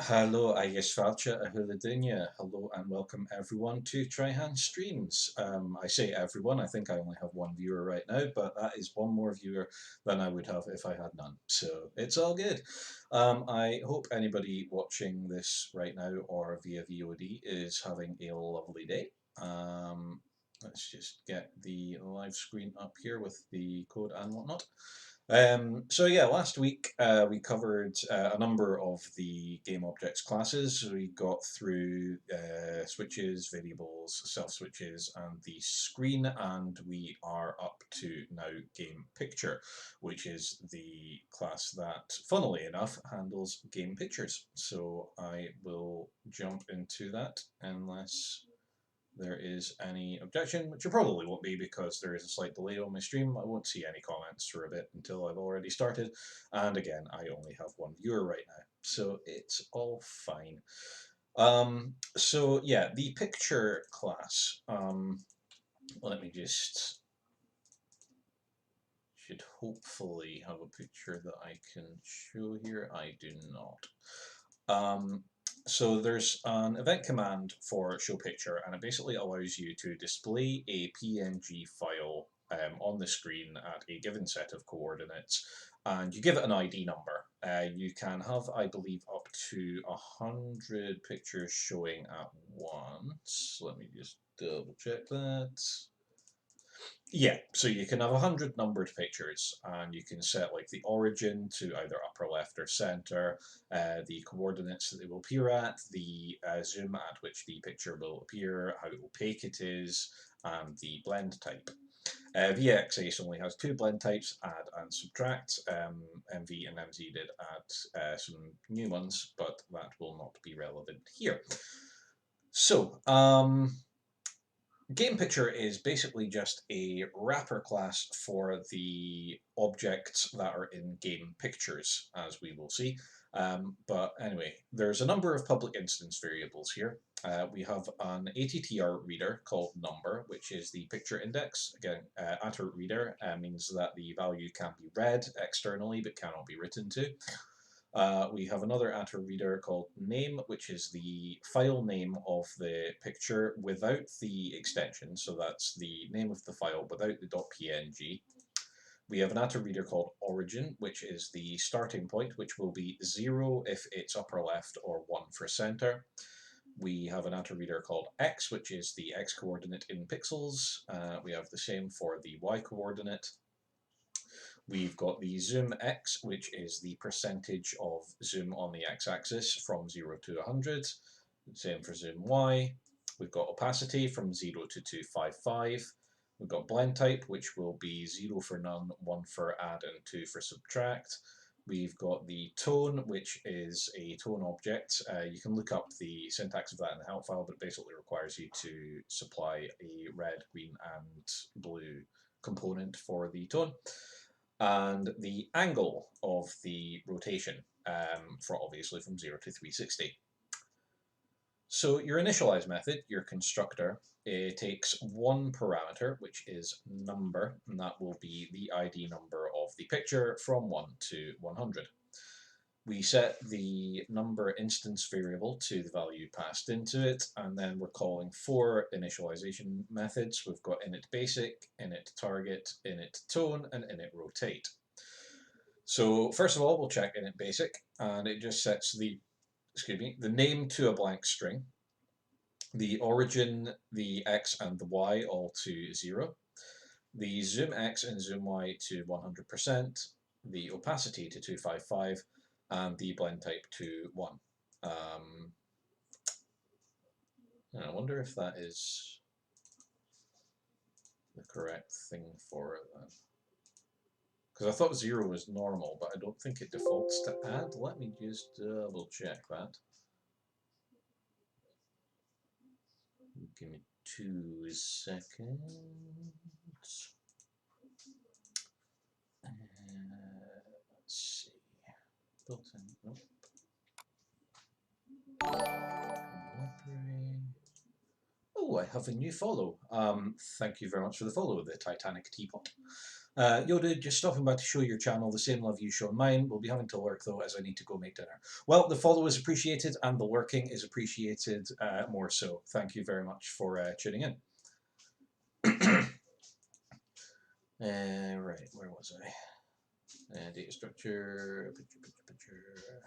Hello, Ayeshvalcha Ahuladunya. Hello and welcome everyone to Trihan Streams. I say everyone, I think I only have one viewer right now, but that is one more viewer than I would have if I had none. So it's all good. I hope anybody watching this right now or via VOD is having a lovely day. Let's just get the live screen up here with the code and whatnot. So yeah, last week we covered a number of the game objects classes. We got through switches, variables, self switches, and the screen, and we are up to now game picture, which is the class that, funnily enough, handles game pictures. So I will jump into that unless there is any objection, which there probably won't be because there is a slight delay on my stream. I won't see any comments for a bit until I've already started. And again, I only have one viewer right now, so it's all fine. So yeah, the picture class. Let me just should hopefully have a picture that I can show here. I do not. So there's an event command for show picture, and it basically allows you to display a PNG file on the screen at a given set of coordinates, and you give it an ID number. You can have, I believe, up to 100 pictures showing at once. Let me just double check that. Yeah, so you can have 100 numbered pictures, and you can set like the origin to either upper left or center, the coordinates that they will appear at, the zoom at which the picture will appear, how opaque it is, and the blend type. VXAce only has two blend types, add and subtract. MV and MZ did add some new ones, but that will not be relevant here. So, Game picture is basically just a wrapper class for the objects that are in game pictures, as we will see. But anyway, there's a number of public instance variables here. We have an ATTR reader called number, which is the picture index. Again, attr reader means that the value can be read externally but cannot be written to. We have another attr reader called name, which is the file name of the picture without the extension. So that's the name of the file without the .png. We have an attr reader called origin, which is the starting point, which will be 0 if it's upper left or 1 for center. We have an attr reader called x, which is the x coordinate in pixels. We have the same for the y coordinate. We've got the zoom x, which is the percentage of zoom on the x-axis from 0 to 100. Same for zoom y. We've got opacity from 0 to 255. We've got blend type, which will be 0 for none, 1 for add, and 2 for subtract. We've got the tone, which is a tone object. You can look up the syntax of that in the help file, but it basically requires you to supply a red, green, and blue component for the tone, and the angle of the rotation, for obviously from 0 to 360. So your initialize method, your constructor, it takes one parameter, which is number, and that will be the ID number of the picture from 1 to 100. We set the number instance variable to the value passed into it, and then we're calling four initialization methods. We've got init basic, init target, init tone, and init rotate. So first of all, we'll check init basic, and it just sets the name to a blank string, the origin, the x, and the y all to 0, the zoom x and zoom y to 100%, the opacity to 255, and the blend type to 1. And I wonder if that is the correct thing for it then. Because I thought 0 was normal, but I don't think it defaults to add. Let me just double check that. Give me 2 seconds. Let's see. Built-in. Nope. Library. Oh, I have a new follow. Thank you very much for the follow, the Titanic Teapot. Yoda, just stopping by to show your channel the same love you show mine. We'll be having to lurk though, as I need to go make dinner. Well, the follow is appreciated and the lurking is appreciated more so. Thank you very much for tuning in. Right, where was I? Data structure, picture.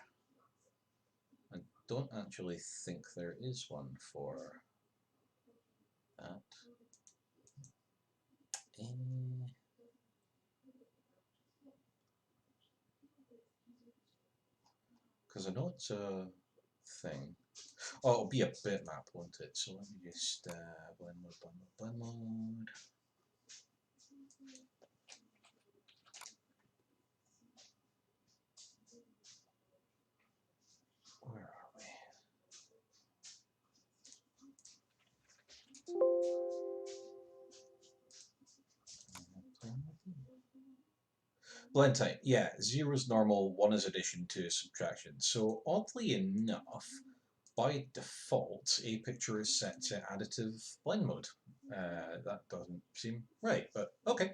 I don't actually think there is one for that. Because I know it's a thing. Oh, it'll be a bitmap, won't it? So let me just blend mode, blend mode, blend mode. Where are we? Blend type, yeah, 0 is normal, 1 is addition, 2 is subtraction. So oddly enough, by default, a picture is set to additive blend mode. That doesn't seem right, but okay.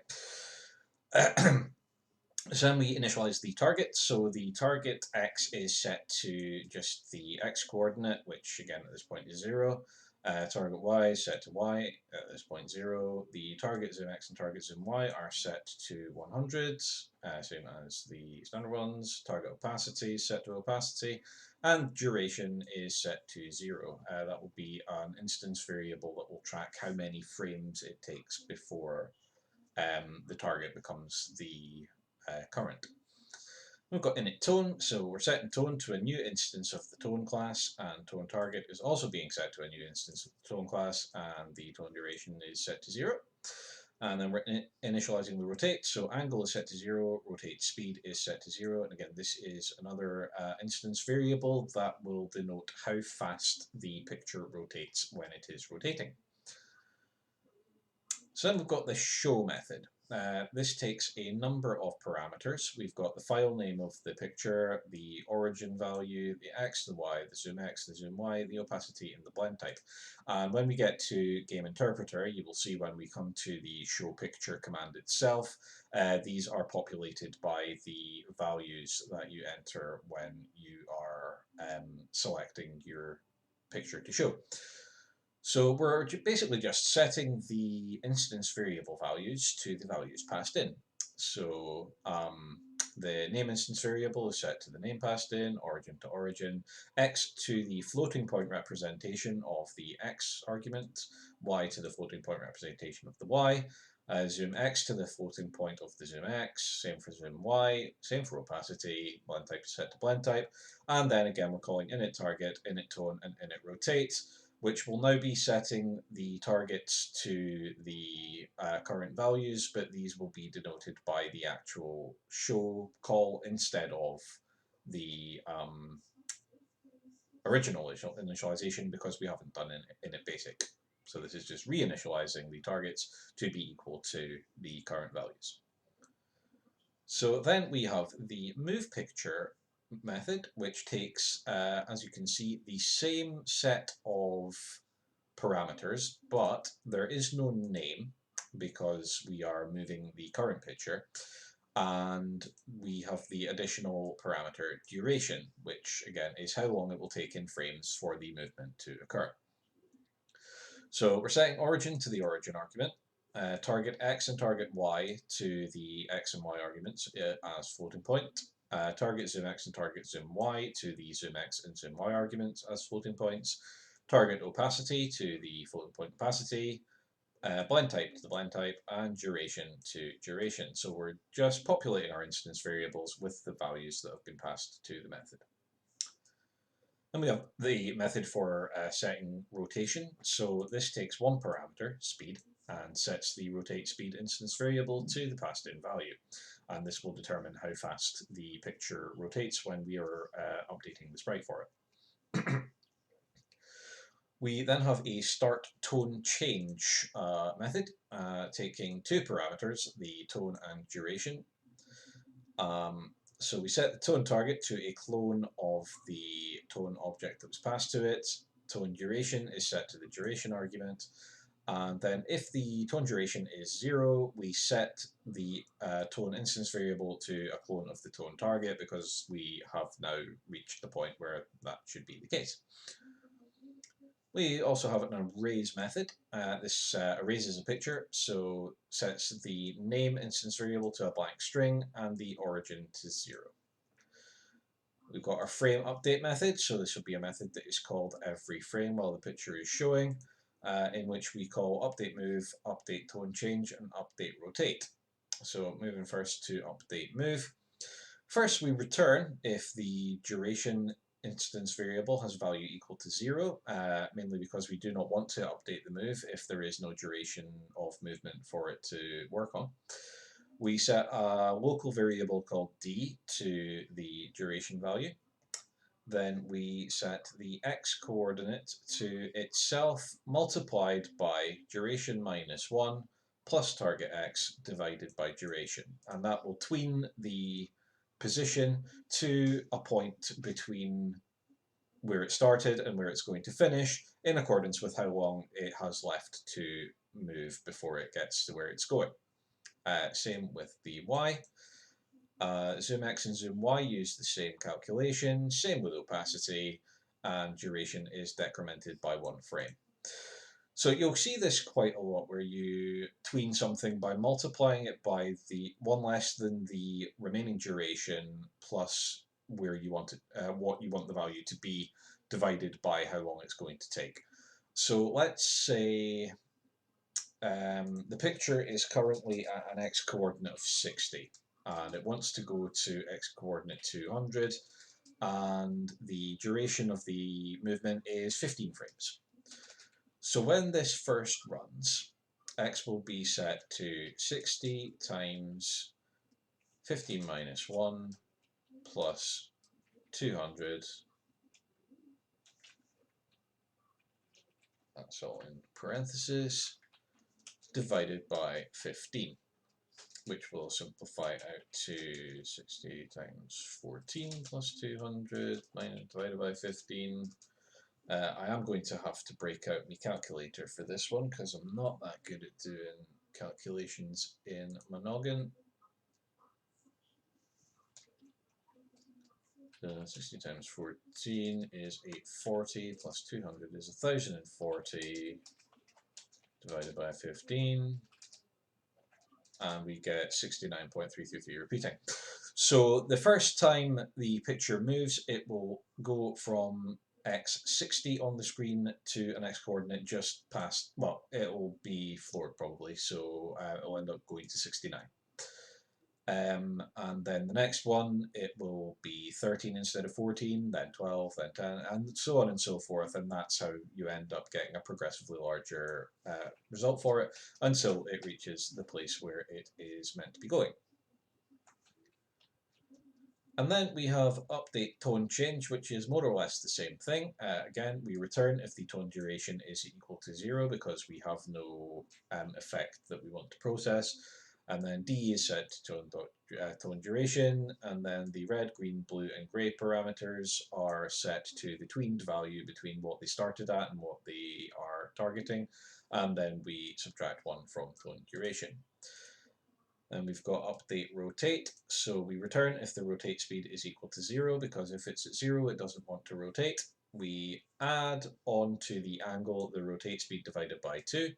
So then we initialize the target. So the target x is set to just the x coordinate, which again at this point is 0. Target y is set to y at this point 0. The target zoom x and target zoom y are set to 100, same as the standard ones. Target opacity is set to opacity, and duration is set to 0. That will be an instance variable that will track how many frames it takes before the target becomes the current. We've got init tone, so we're setting tone to a new instance of the tone class, and tone target is also being set to a new instance of the tone class, and the tone duration is set to 0. And then we're initializing the rotate, so angle is set to 0, rotate speed is set to 0, and again this is another instance variable that will denote how fast the picture rotates when it is rotating. So then we've got the show method. This takes a number of parameters. We've got the file name of the picture, the origin value, the x, the y, the zoom x, the zoom y, the opacity, and the blend type. And when we get to game interpreter, you will see when we come to the show picture command itself, these are populated by the values that you enter when you are selecting your picture to show. So we're basically just setting the instance variable values to the values passed in. So the name instance variable is set to the name passed in, origin to origin, x to the floating point representation of the x argument, y to the floating point representation of the y, zoom x to the floating point of the zoom x, same for zoom y, same for opacity, blend type is set to blend type, and then again we're calling init target, init tone, and init rotate, which will now be setting the targets to the current values, but these will be denoted by the actual show call instead of the original initialization, because we haven't done init basic. So this is just reinitializing the targets to be equal to the current values. So then we have the move picture method, which takes, as you can see, the same set of parameters, but there is no name because we are moving the current picture, and we have the additional parameter duration, which again is how long it will take in frames for the movement to occur. So we're setting origin to the origin argument, target x and target y to the x and y arguments as floating point, target zoom x and target zoom y to the zoom x and zoom y arguments as floating points, target opacity to the floating point opacity, blend type to the blend type, and duration to duration. So we're just populating our instance variables with the values that have been passed to the method. Then we have the method for setting rotation. So this takes one parameter, speed, and sets the rotate speed instance variable to the passed in value. And this will determine how fast the picture rotates when we are updating the sprite for it. We then have a start tone change method, taking two parameters, the tone and duration. So we set the tone target to a clone of the tone object that was passed to it. Tone duration is set to the duration argument. And then if the tone duration is 0, we set the tone instance variable to a clone of the tone target because we have now reached the point where that should be the case. We also have an arrays method. This erases a picture, so sets the name instance variable to a blank string and the origin to 0. We've got our frame update method, so this will be a method that is called every frame while the picture is showing, in which we call update move, update tone change, and update rotate. So moving first to update move. First we return if the duration instance variable has value equal to 0, mainly because we do not want to update the move if there is no duration of movement for it to work on. We set a local variable called d to the duration value. Then we set the x coordinate to itself multiplied by duration minus 1 plus target x divided by duration. And that will tween the position to a point between where it started and where it's going to finish in accordance with how long it has left to move before it gets to where it's going. Same with the y. Zoom X and Zoom Y use the same calculation, same with opacity, and duration is decremented by 1 frame. So you'll see this quite a lot where you tween something by multiplying it by the one less than the remaining duration plus where you want it, what you want the value to be divided by how long it's going to take. So let's say the picture is currently at an x coordinate of 60 and it wants to go to x coordinate 200 and the duration of the movement is 15 frames. So when this first runs, x will be set to 60 times 15 minus 1 plus 200, that's all in parentheses, divided by 15. Which will simplify out to 60 times 14 plus 200 divided by 15. I am going to have to break out my calculator for this one because I'm not that good at doing calculations in my noggin. 60 times 14 is 840 plus 200 is 1040 divided by 15. And we get 69.333 repeating. So the first time the picture moves, it will go from x60 on the screen to an x coordinate just past, well, it will be floored probably, so it'll end up going to 69. And then the next one, it will be 13 instead of 14, then 12, then 10, and so on and so forth. And that's how you end up getting a progressively larger result for it until it reaches the place where it is meant to be going. And then we have update tone change, which is more or less the same thing. Again, we return if the tone duration is equal to 0 because we have no effect that we want to process. And then D is set to tone duration, and then the red, green, blue, and grey parameters are set to the tweened value between what they started at and what they are targeting, and then we subtract 1 from tone duration. And we've got update rotate, so we return if the rotate speed is equal to 0, because if it's at 0 it doesn't want to rotate. We add on to the angle the rotate speed divided by 2.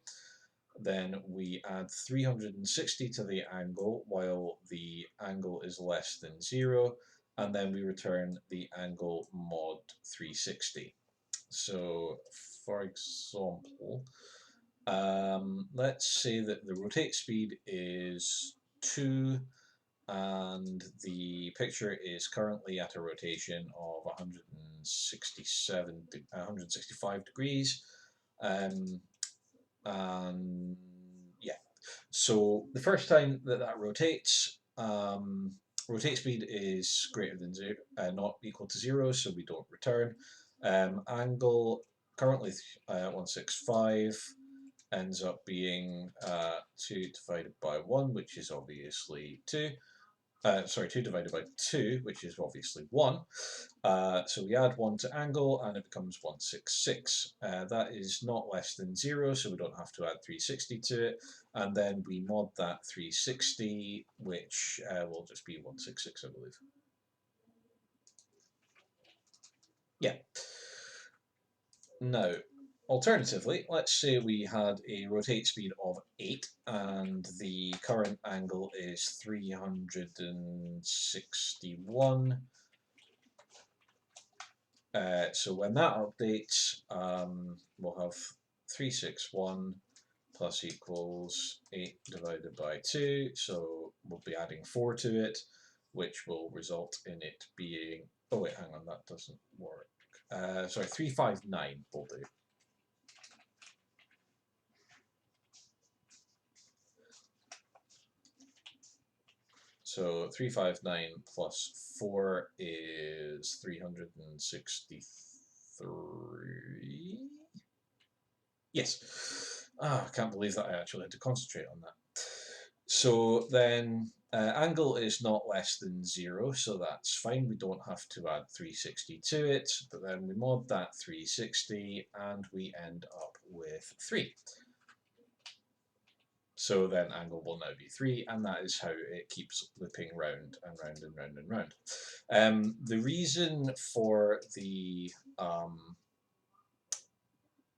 Then we add 360 to the angle while the angle is less than 0, and then we return the angle mod 360. So for example, let's say that the rotate speed is 2 and the picture is currently at a rotation of 165 degrees. And yeah, so the first time that that rotates, rotate speed is greater than 0, not equal to 0, so we don't return. Angle currently 165 ends up being 2 divided by 1, which is obviously 2. sorry, 2 divided by 2, which is obviously 1. So we add 1 to angle and it becomes 166. That is not less than 0, so we don't have to add 360 to it. And then we mod that 360, which will just be 166, I believe. Yeah. Now, alternatively, let's say we had a rotate speed of 8 and the current angle is 361. So when that updates, we'll have 361 plus equals 8 divided by 2. So we'll be adding 4 to it, which will result in it being, oh wait, hang on, that doesn't work. Sorry, 359 will do. So 359 plus 4 is 363. Yes. I can't believe that I actually had to concentrate on that. So then angle is not less than 0, so that's fine. We don't have to add 360 to it, but then we mod that 360 and we end up with 3. So then angle will now be 3, and that is how it keeps looping round and round and round and round. The reason for the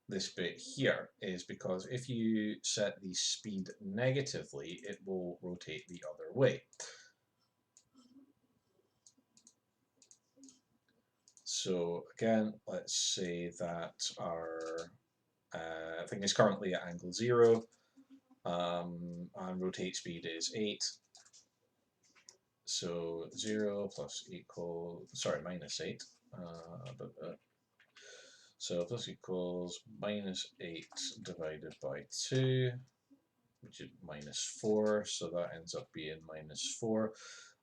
this bit here is because if you set the speed negatively, it will rotate the other way. So again, let's say that our thing is currently at angle 0, and rotate speed is 8. So 0 plus equal, sorry, minus 8. So plus equals minus 8 divided by 2, which is minus 4, so that ends up being minus 4.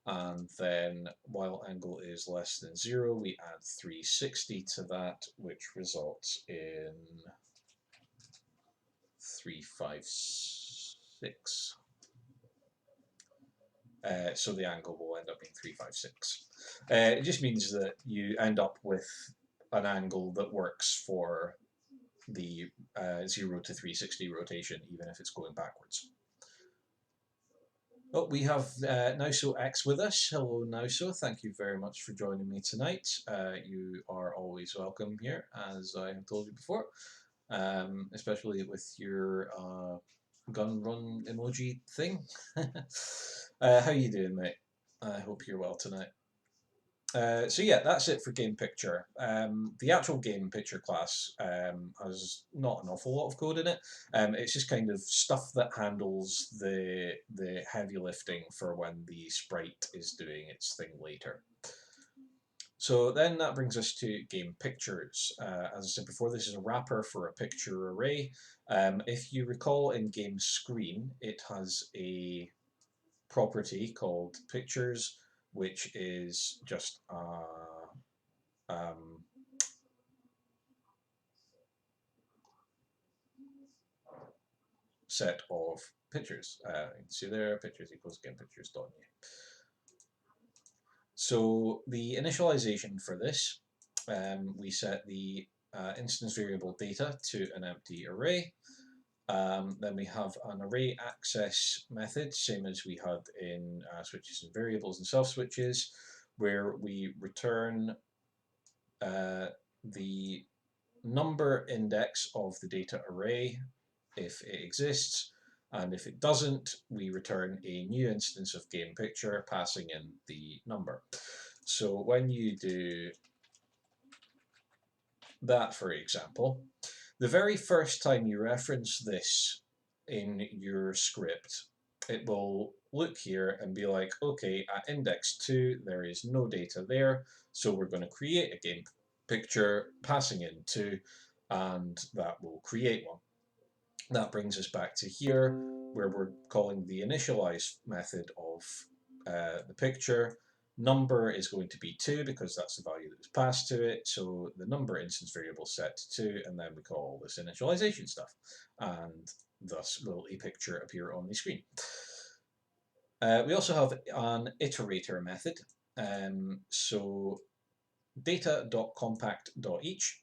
And then while angle is less than 0, we add 360 to that, which results in 356. So the angle will end up being 356. It just means that you end up with an angle that works for the 0 to 360 rotation, even if it's going backwards. Oh, we have Nauso X with us. Hello, Nauso. Thank you very much for joining me tonight. You are always welcome here, as I have told you before, especially with your gun run emoji thing. How you doing, mate? I hope you're well tonight. So yeah, that's it for game picture. The actual game picture class has not an awful lot of code in it. It's just kind of stuff that handles the heavy lifting for when the sprite is doing its thing later. So then that brings us to game pictures. As I said before, this is a wrapper for a picture array. If you recall in game screen, it has a property called pictures, which is just set of pictures. You can see there, pictures equals game pictures.new. So the initialization for this, we set the instance variable data to an empty array. Then we have an array access method, same as we had in switches and variables and self switches, where we return the number index of the data array if it exists, and if it doesn't, we return a new instance of game picture passing in the number. So when you do that, for example, the very first time you reference this in your script, it will look here and be like, okay, at index 2, there is no data there, so we're going to create a game picture passing in 2, and that will create one. That brings us back to here, where we're calling the initialize method of the picture. Number is going to be 2 because that's the value that was passed to it. So the number instance variable set to 2, and then we call this initialization stuff. And thus will a picture appear on the screen. We also have an iterator method. So data.compact.each.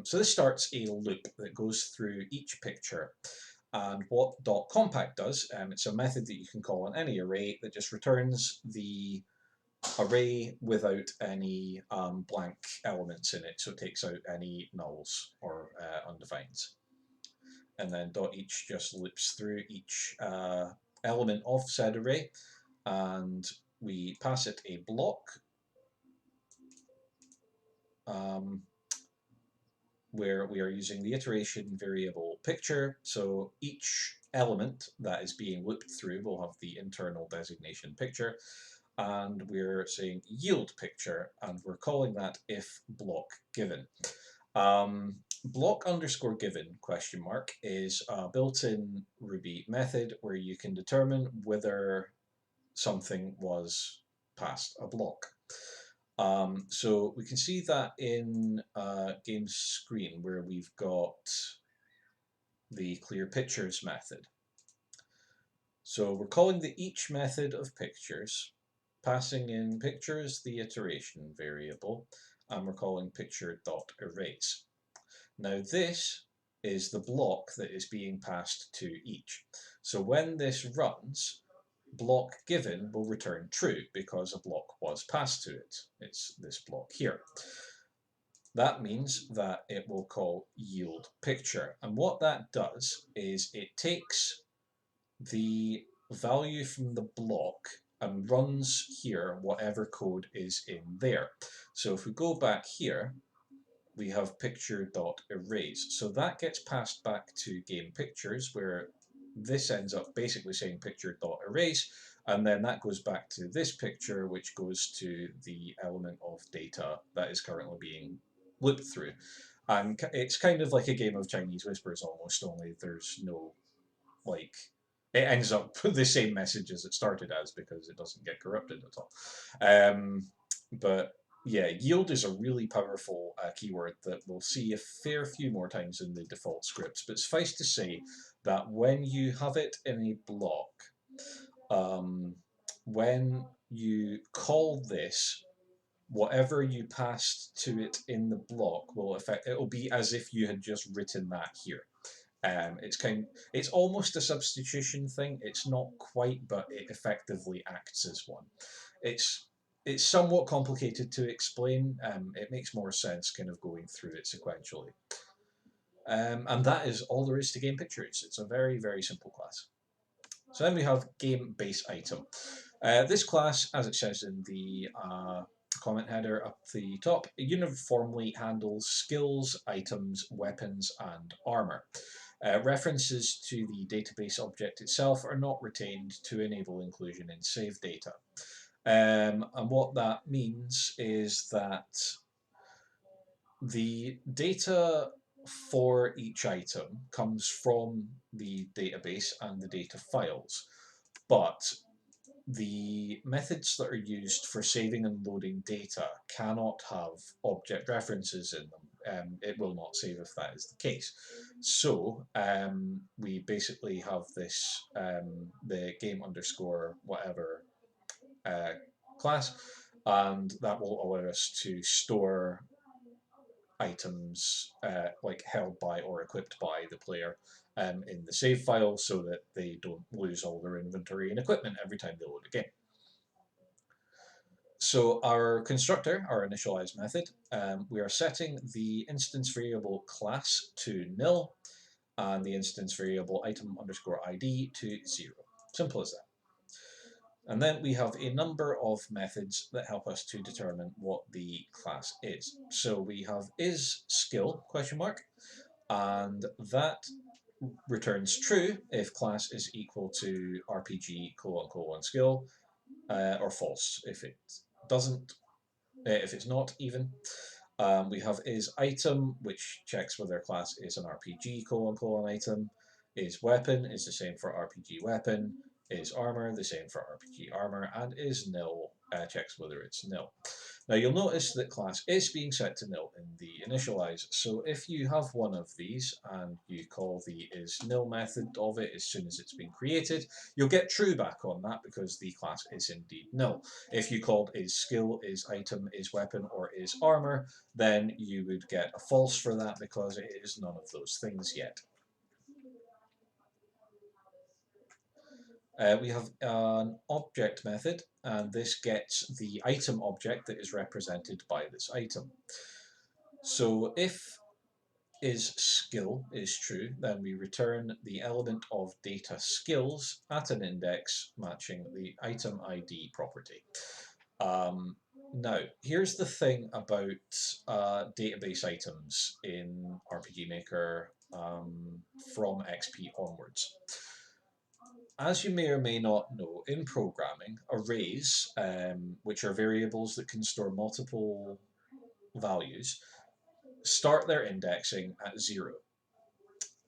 So this starts a loop that goes through each picture. And what .compact does, it's a method that you can call on any array that just returns the array without any blank elements in it. So it takes out any nulls or undefines. And then .each just loops through each element of said array, and we pass it a block where we are using the iteration variable picture. So each element that is being looped through will have the internal designation picture, and we're saying yield picture, and we're calling that if block given. Block underscore given question mark is a built-in Ruby method where you can determine whether something was passed a block. So we can see that in game screen where we've got the clear pictures method. So we're calling the each method of pictures, passing in pictures the iteration variable, and we're calling picture.erase. Now this is the block that is being passed to each. So when this runs, block given will return true because a block was passed to it. It's this block here. That means that it will call yield picture. And what that does is it takes the value from the block and runs here whatever code is in there. So if we go back here, we have picture.erase. So that gets passed back to game pictures where this ends up basically saying picture.erase, and then that goes back to this picture, which goes to the element of data that is currently being looped through. And it's kind of like a game of Chinese whispers almost, only there's no, like, it ends up with the same message as it started as because it doesn't get corrupted at all. But yeah, yield is a really powerful keyword that we'll see a fair few more times in the default scripts, but suffice to say that when you have it in a block, when you call this, whatever you passed to it in the block will it'll be as if you had just written that here. It's almost a substitution thing. It's not quite, but it effectively acts as one. It's it's somewhat complicated to explain. It makes more sense kind of going through it sequentially. And that is all there is to game pictures. It's a very, very simple class. So then we have game base item. This class, as it says in the comment header up the top, uniformly handles skills, items, weapons, and armor. References to the database object itself are not retained to enable inclusion in save data. And what that means is that the data for each item comes from the database and the data files, but the methods that are used for saving and loading data cannot have object references in them. It will not save if that is the case. So we basically have this, the game underscore whatever class, and that will allow us to store items like held by or equipped by the player in the save file so that they don't lose all their inventory and equipment every time they load a game. So our constructor, our initialize method, we are setting the instance variable class to nil and the instance variable item underscore ID to 0. Simple as that. And then we have a number of methods that help us to determine what the class is. So we have is skill question mark, and that returns true if class is equal to RPG : skill, or false if it doesn't, if it's not even. We have is item, which checks whether class is an RPG : item. Is weapon is the same for RPG weapon. Is armor the same for RPG armor, and is nil checks whether it's nil. Now you'll notice that class is being set to nil in the initialize. So if you have one of these and you call the isNil method of it as soon as it's been created, you'll get true back on that because the class is indeed nil. If you called isSkill, isItem, isWeapon, or isArmor, then you would get a false for that because it is none of those things yet. We have an object method, and this gets the item object that is represented by this item. So if isSkill is true, then we return the element of data skills at an index matching the item ID property. Now, here's the thing about database items in RPG Maker from XP onwards. As you may or may not know, in programming, arrays, which are variables that can store multiple values, start their indexing at 0.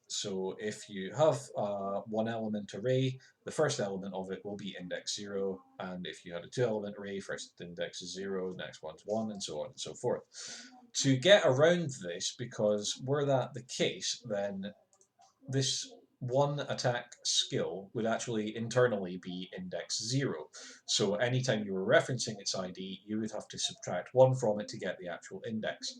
So if you have a one element array, the first element of it will be index 0, and if you had a two element array, first index is 0, next one's 1, and so on and so forth. To get around this, because were that the case, then this one attack skill would actually internally be index 0. So anytime you were referencing its ID, you would have to subtract 1 from it to get the actual index.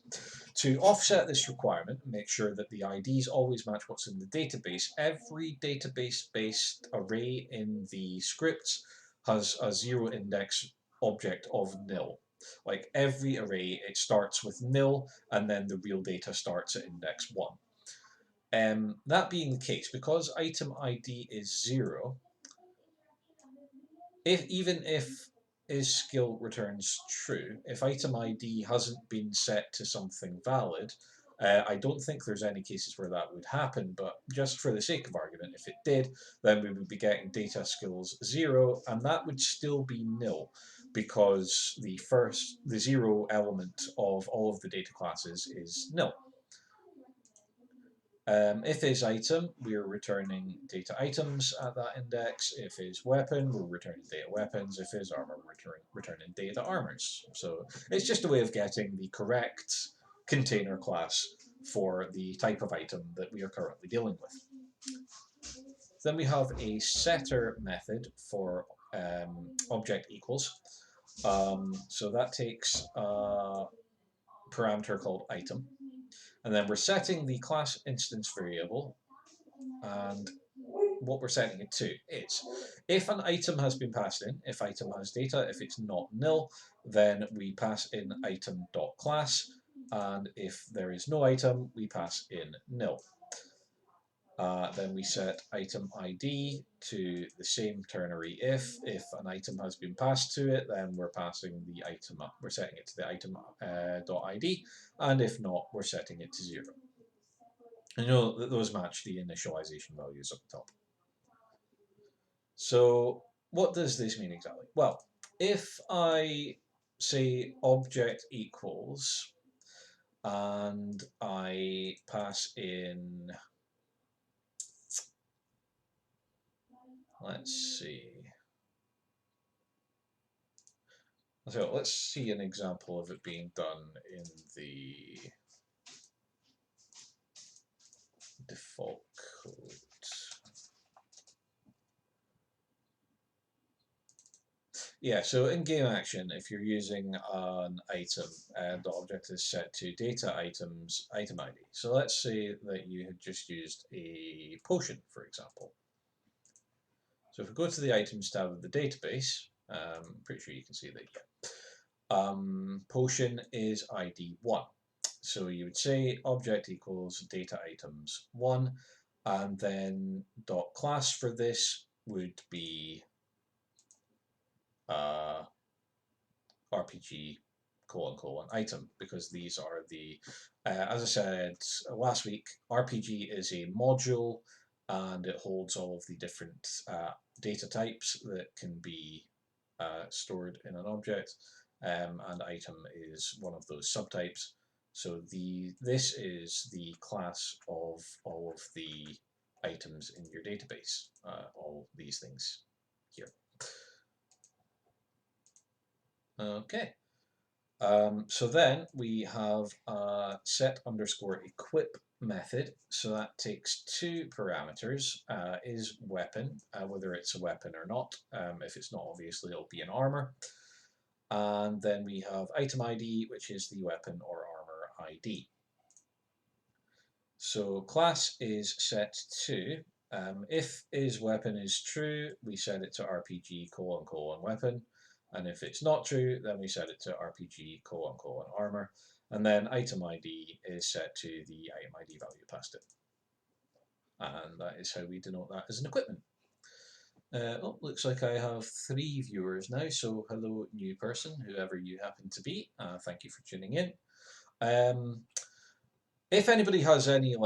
To offset this requirement, make sure that the IDs always match what's in the database, every database-based array in the scripts has a 0 index object of nil. Like every array, it starts with nil, and then the real data starts at index 1. That being the case, because item ID is 0, even if isSkill returns true, if item ID hasn't been set to something valid, I don't think there's any cases where that would happen, but just for the sake of argument, if it did, then we would be getting data skills 0, and that would still be nil, because the 0 element of all of the data classes is nil. If isItem, we're returning data items at that index. If isWeapon, we're returning data weapons. If isArmor, we're returning data armors. So it's just a way of getting the correct container class for the type of item that we are currently dealing with. Then we have a setter method for object equals. So that takes a parameter called item. And then we're setting the class instance variable, and what we're setting it to is, if an item has been passed in, if item has data, if it's not nil, then we pass in item.class, and if there is no item, we pass in nil. Then we set item ID to the same ternary if. If an item has been passed to it, then we're passing the item up. We're setting it to the item.id, and if not, we're setting it to 0. And you know that those match the initialization values up top. So what does this mean exactly? Well, if I say object equals and I pass in, let's see. So let's see an example of it being done in the default code. Yeah, so in game action, if you're using an item and the object is set to data items item ID. So let's say that you had just used a potion, for example. So if we go to the items tab of the database, I'm pretty sure you can see that, yeah. Potion is ID 1. So you would say object equals data items 1, and then dot class for this would be RPG : item, because these are the, as I said last week, RPG is a module and it holds all of the different data types that can be stored in an object, and item is one of those subtypes. So this is the class of all of the items in your database, all these things here. Okay. So then we have a set underscore equip method. So that takes two parameters, is weapon, whether it's a weapon or not. If it's not, obviously it'll be an armor. And then we have item ID, which is the weapon or armor ID. So class is set to, if is weapon is true, we set it to RPG : weapon. And if it's not true, then we set it to RPG : armor. And then item ID is set to the item ID value passed in. And that is how we denote that as an equipment. Looks like I have 3 viewers now, so hello new person, whoever you happen to be. Thank you for tuning in. If anybody has any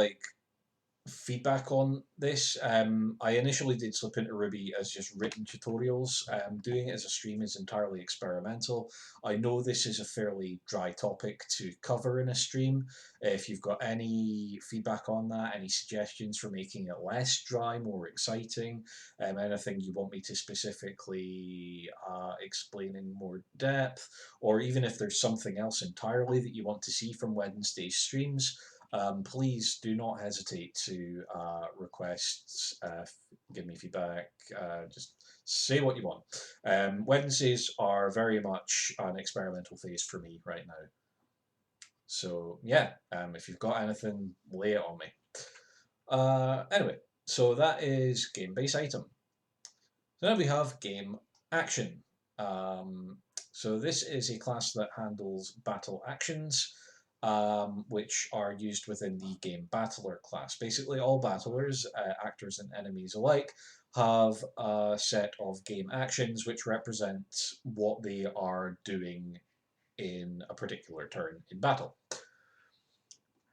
feedback on this. I initially did Slip into Ruby as just written tutorials. Doing it as a stream is entirely experimental. I know this is a fairly dry topic to cover in a stream. If you've got any feedback on that, any suggestions for making it less dry, more exciting, anything you want me to specifically explain in more depth, or even if there's something else entirely that you want to see from Wednesday's streams, please do not hesitate to request, give me feedback, just say what you want. Wednesdays are very much an experimental phase for me right now. So yeah, if you've got anything, lay it on me. Anyway, so that is game base item. So now we have game action. So this is a class that handles battle actions, which are used within the game battler class. Basically, all battlers, actors and enemies alike, have a set of game actions which represent what they are doing in a particular turn in battle.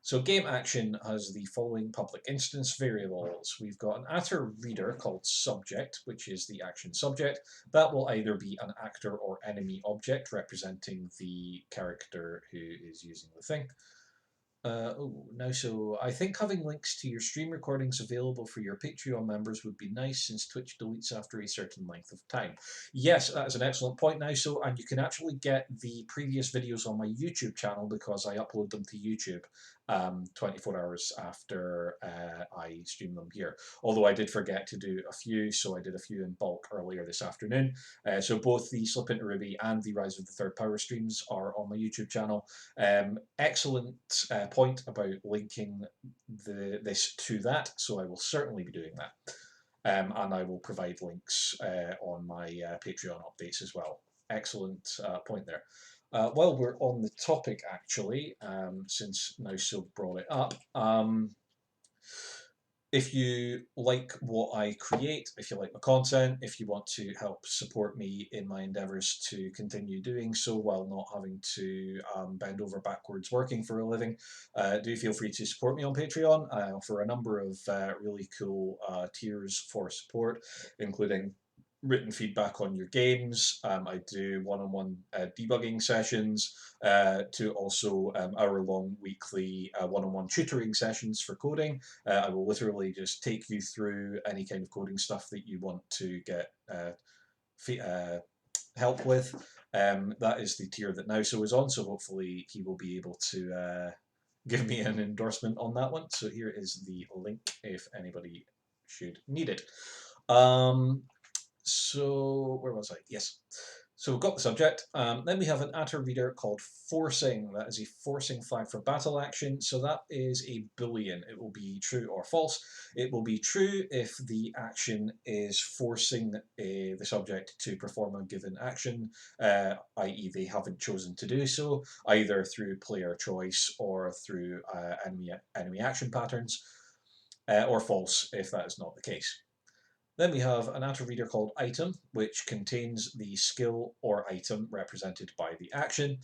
So game action has the following public instance variables. We've got an attr reader called subject, which is the action subject. That will either be an actor or enemy object representing the character who is using the thing. So I think having links to your stream recordings available for your Patreon members would be nice, since Twitch deletes after a certain length of time. Yes, that is an excellent point, now. So, and you can actually get the previous videos on my YouTube channel because I upload them to YouTube 24 hours after I stream them here. Although I did forget to do a few, so I did a few in bulk earlier this afternoon. So both the Slip into Ruby and the Rise of the Third Power streams are on my YouTube channel. Excellent point about linking this to that, so I will certainly be doing that. And I will provide links on my Patreon updates as well. Excellent point there. While we're on the topic, actually, since Nauso brought it up, if you like what I create, if you like my content, if you want to help support me in my endeavours to continue doing so while not having to bend over backwards working for a living, do feel free to support me on Patreon. I offer a number of really cool tiers for support, including written feedback on your games. I do one-on-one debugging sessions, to also hour-long weekly one-on-one tutoring sessions for coding. I will literally just take you through any kind of coding stuff that you want to get help with. That is the tier that Nauso is on, so hopefully he will be able to give me an endorsement on that one. So here is the link if anybody should need it. So where was I? Yes. So we've got the subject. Then we have an attr reader called forcing. That is a forcing flag for battle action. So that is a boolean. It will be true or false. It will be true if the action is forcing the subject to perform a given action, i.e. they haven't chosen to do so, either through player choice or through enemy action patterns, or false if that is not the case. Then we have an attr reader called item, which contains the skill or item represented by the action.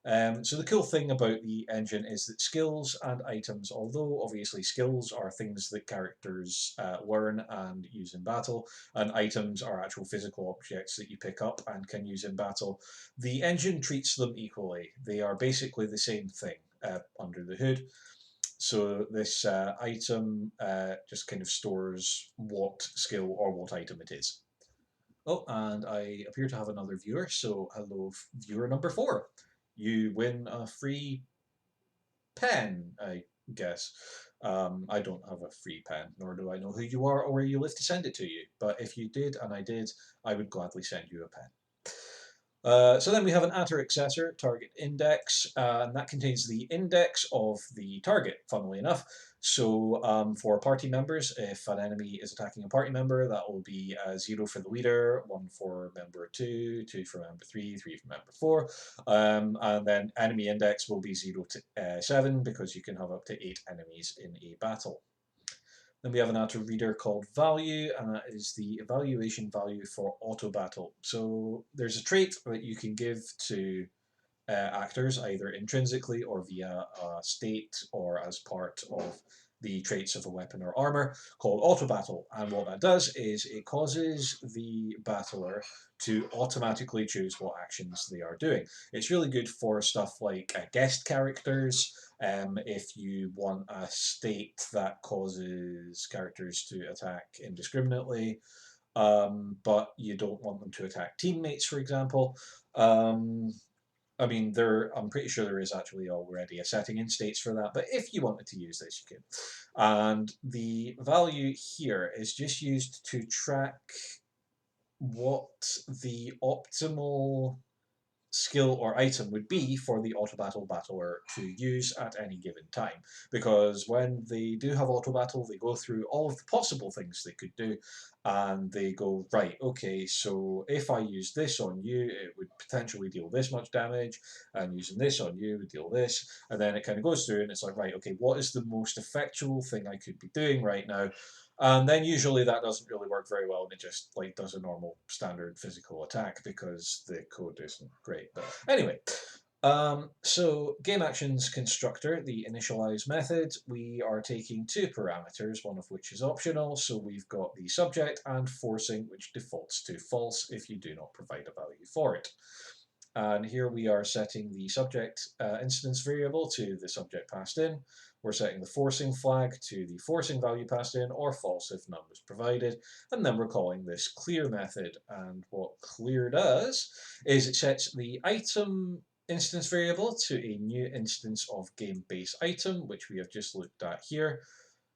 So the cool thing about the engine is that skills and items, although obviously skills are things that characters learn and use in battle, and items are actual physical objects that you pick up and can use in battle, the engine treats them equally. They are basically the same thing under the hood. So this item just kind of stores what skill or what item it is. Oh, and I appear to have another viewer, so hello viewer number 4. you win a free pen, I guess. I don't have a free pen, nor do I know who you are or where you live to send it to you. But if you did, and I did, I would gladly send you a pen. So then we have an attr accessor, target index, and that contains the index of the target, funnily enough. So for party members, if an enemy is attacking a party member, that will be 0 for the leader, 1 for member 2, 2 for member 3, 3 for member 4. And then enemy index will be 0 to 7 because you can have up to 8 enemies in a battle. Then we have an auto reader called value, and that is the evaluation value for auto battle. So there's a trait that you can give to actors, either intrinsically or via a state or as part of the traits of a weapon or armor, called auto battle. And what that does is it causes the battler to automatically choose what actions they are doing. It's really good for stuff like guest characters. If you want a state that causes characters to attack indiscriminately, but you don't want them to attack teammates, for example. I mean, I'm pretty sure there is actually already a setting in states for that, but if you wanted to use this, you can. And the value here is just used to track what the optimal skill or item would be for the auto battle battler to use at any given time. Because when they do have auto battle, they go through all of the possible things they could do, and they go, right, okay, so if I use this on you, it would potentially deal this much damage, and using this on you would deal this, and then it kind of goes through and it's like, right, okay, what is the most effectual thing I could be doing right now? And then usually that doesn't really work very well, and it just like does a normal standard physical attack because the code isn't great. But anyway, so game actions constructor, the initialize method, we are taking two parameters, one of which is optional. So we've got the subject and forcing, which defaults to false if you do not provide a value for it. And here we are setting the subject instance variable to the subject passed in. We're setting the forcing flag to the forcing value passed in, or false if none was provided. And then we're calling this clear method. And what clear does is it sets the item instance variable to a new instance of game base item, which we have just looked at here.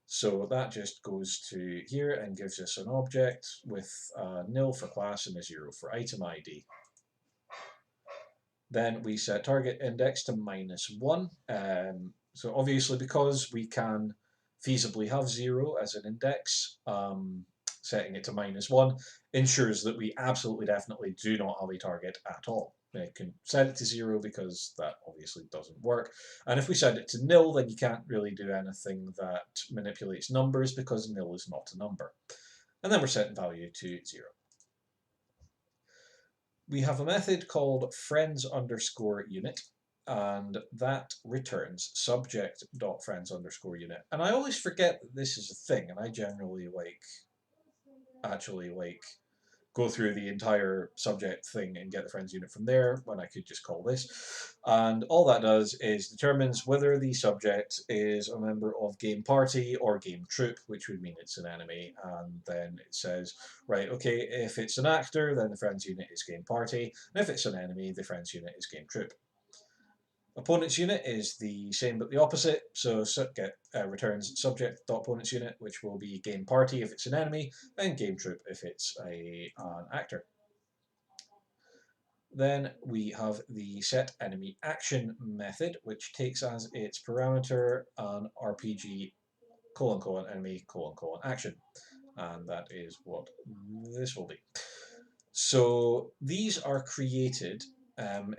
So that just goes to here and gives us an object with a nil for class and a 0 for item ID. Then we set target index to -1. So obviously, because we can feasibly have 0 as an index, setting it to -1 ensures that we absolutely definitely do not have a target at all. You can set it to 0 because that obviously doesn't work. And if we set it to nil, then you can't really do anything that manipulates numbers because nil is not a number. And then we're setting value to 0. We have a method called friends underscore unit, and that returns subject.friends underscore unit. And I always forget that this is a thing, and I generally actually go through the entire subject thing and get the friends unit from there when I could just call this. And all that does is determines whether the subject is a member of game party or game troop, which would mean it's an enemy. And then it says, right, okay, if it's an actor, then the friends unit is game party. And if it's an enemy, the friends unit is game troop. Opponent's unit is the same but the opposite, so get returns subject.opponent's unit, which will be game party if it's an enemy, and game troop if it's an actor. Then we have the set enemy action method, which takes as its parameter an RPG : enemy : action, and that is what this will be. So these are created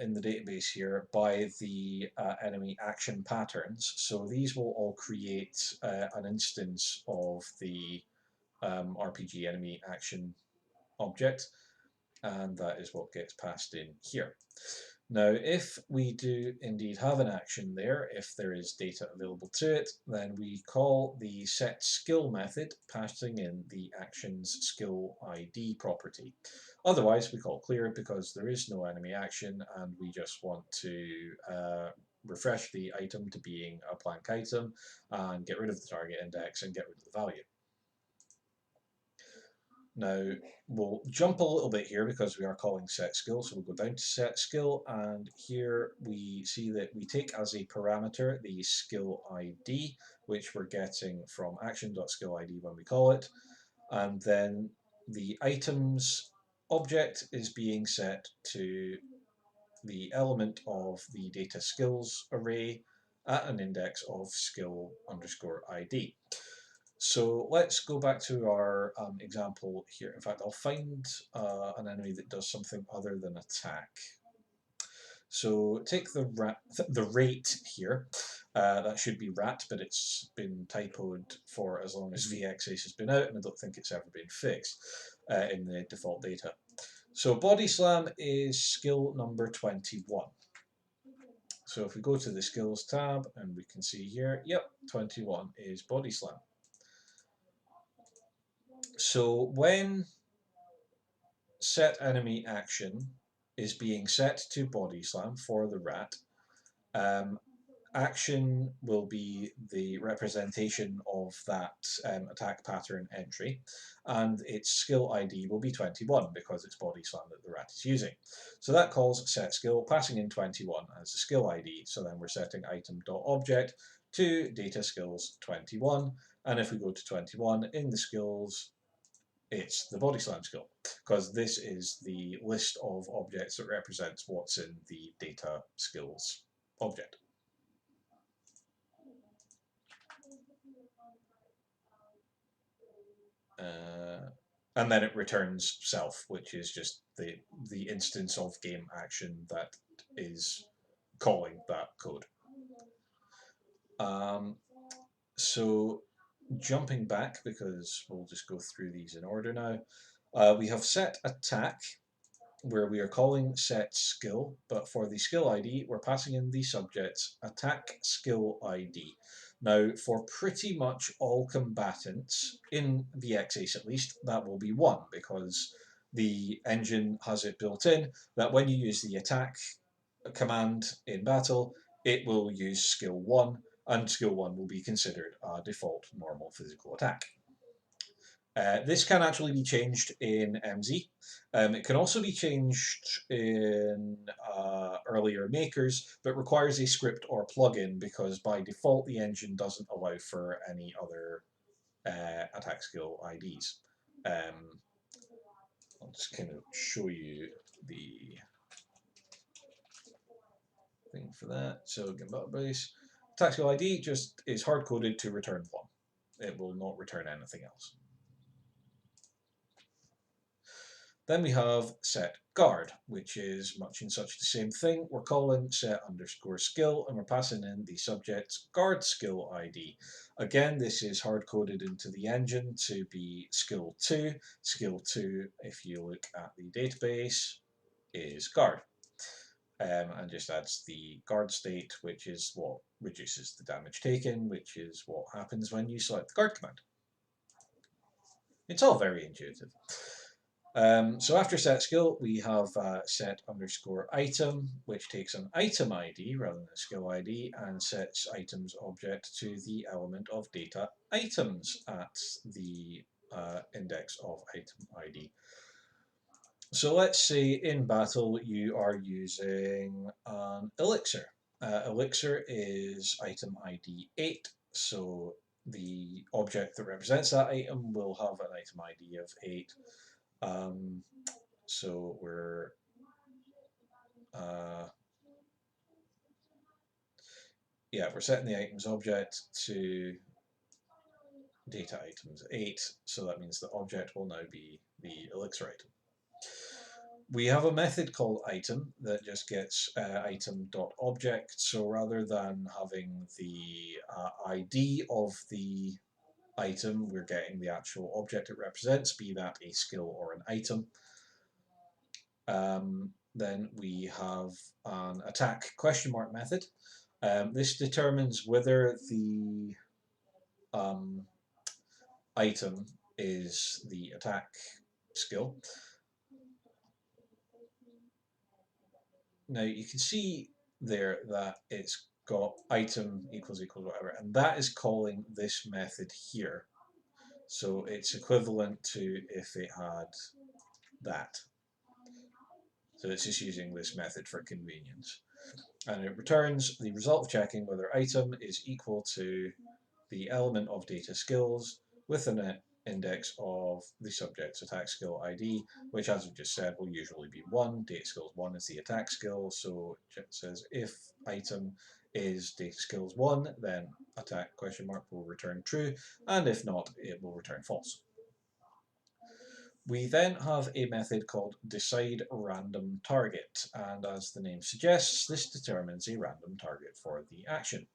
in the database here by the enemy action patterns. So these will all create an instance of the RPG enemy action object, and that is what gets passed in here. Now, if we do indeed have an action there, if there is data available to it, then we call the set skill method, passing in the action's skill ID property. Otherwise, we call clear because there is no enemy action and we just want to refresh the item to being a blank item and get rid of the target index and get rid of the value. Now we'll jump a little bit here because we are calling set skill, so we'll go down to set skill, and here we see that we take as a parameter the skill ID, which we're getting from action.skillID when we call it, and then the items object is being set to the element of the data skills array at an index of skill underscore ID. So let's go back to our example here. In fact, I'll find an enemy that does something other than attack. So take the rate here. That should be rat, but it's been typoed for as long as VXACE has been out, and I don't think it's ever been fixed in the default data. So body slam is skill number 21. So if we go to the skills tab, and we can see here, yep, 21 is body slam. So when set enemy action is being set to body slam for the rat, action will be the representation of that attack pattern entry, and its skill ID will be 21 because it's body slam that the rat is using. So that calls set skill, passing in 21 as the skill ID. So then we're setting item.object to data skills 21, and if we go to 21 in the skills, it's the body slam skill, because this is the list of objects that represents what's in the data skills object. And then it returns self, which is just the instance of game action that is calling that code. So jumping back, because we'll just go through these in order now, we have set attack, where we are calling set skill, but for the skill ID, we're passing in the subject's attack skill ID. Now, for pretty much all combatants, in VXACE at least, that will be 1, because the engine has it built in that when you use the attack command in battle, it will use skill 1, and skill 1 will be considered a default normal physical attack. This can actually be changed in MZ. It can also be changed in earlier makers, but requires a script or plugin because by default the engine doesn't allow for any other attack skill IDs. I'll just kind of show you the thing for that. So Gambit base attack skill ID just is hard coded to return 1. It will not return anything else. Then we have set guard, which is much in such the same thing. We're calling set underscore skill, and we're passing in the subject's guard skill ID. Again, this is hard coded into the engine to be skill 2. Skill 2, if you look at the database, is guard. And just adds the guard state, which is what reduces the damage taken, which is what happens when you select the guard command. It's all very intuitive. So after set skill, we have set underscore item, which takes an item ID rather than a skill ID and sets items object to the element of data items at the index of item ID. So let's say in battle you are using an elixir. Elixir is item ID 8, so the object that represents that item will have an item ID of 8. So we're we're setting the items object to data items 8, so that means the object will now be the elixir item. We have a method called item that just gets item.object, so rather than having the ID of the item, we're getting the actual object it represents, be that a skill or an item. Then we have an attack question mark method. This determines whether the item is the attack skill. Now you can see there that it's got item equals whatever, and that is calling this method here. So it's equivalent to if it had that. So it's just using this method for convenience. And it returns the result of checking whether item is equal to the element of data skills with an index of the subject's attack skill ID, which, as we just said, will usually be 1. Data skills 1 is the attack skill, so it says if item is data skills 1, then attack question mark will return true, and if not, it will return false. We then have a method called decide random target, and as the name suggests, this determines a random target for the action.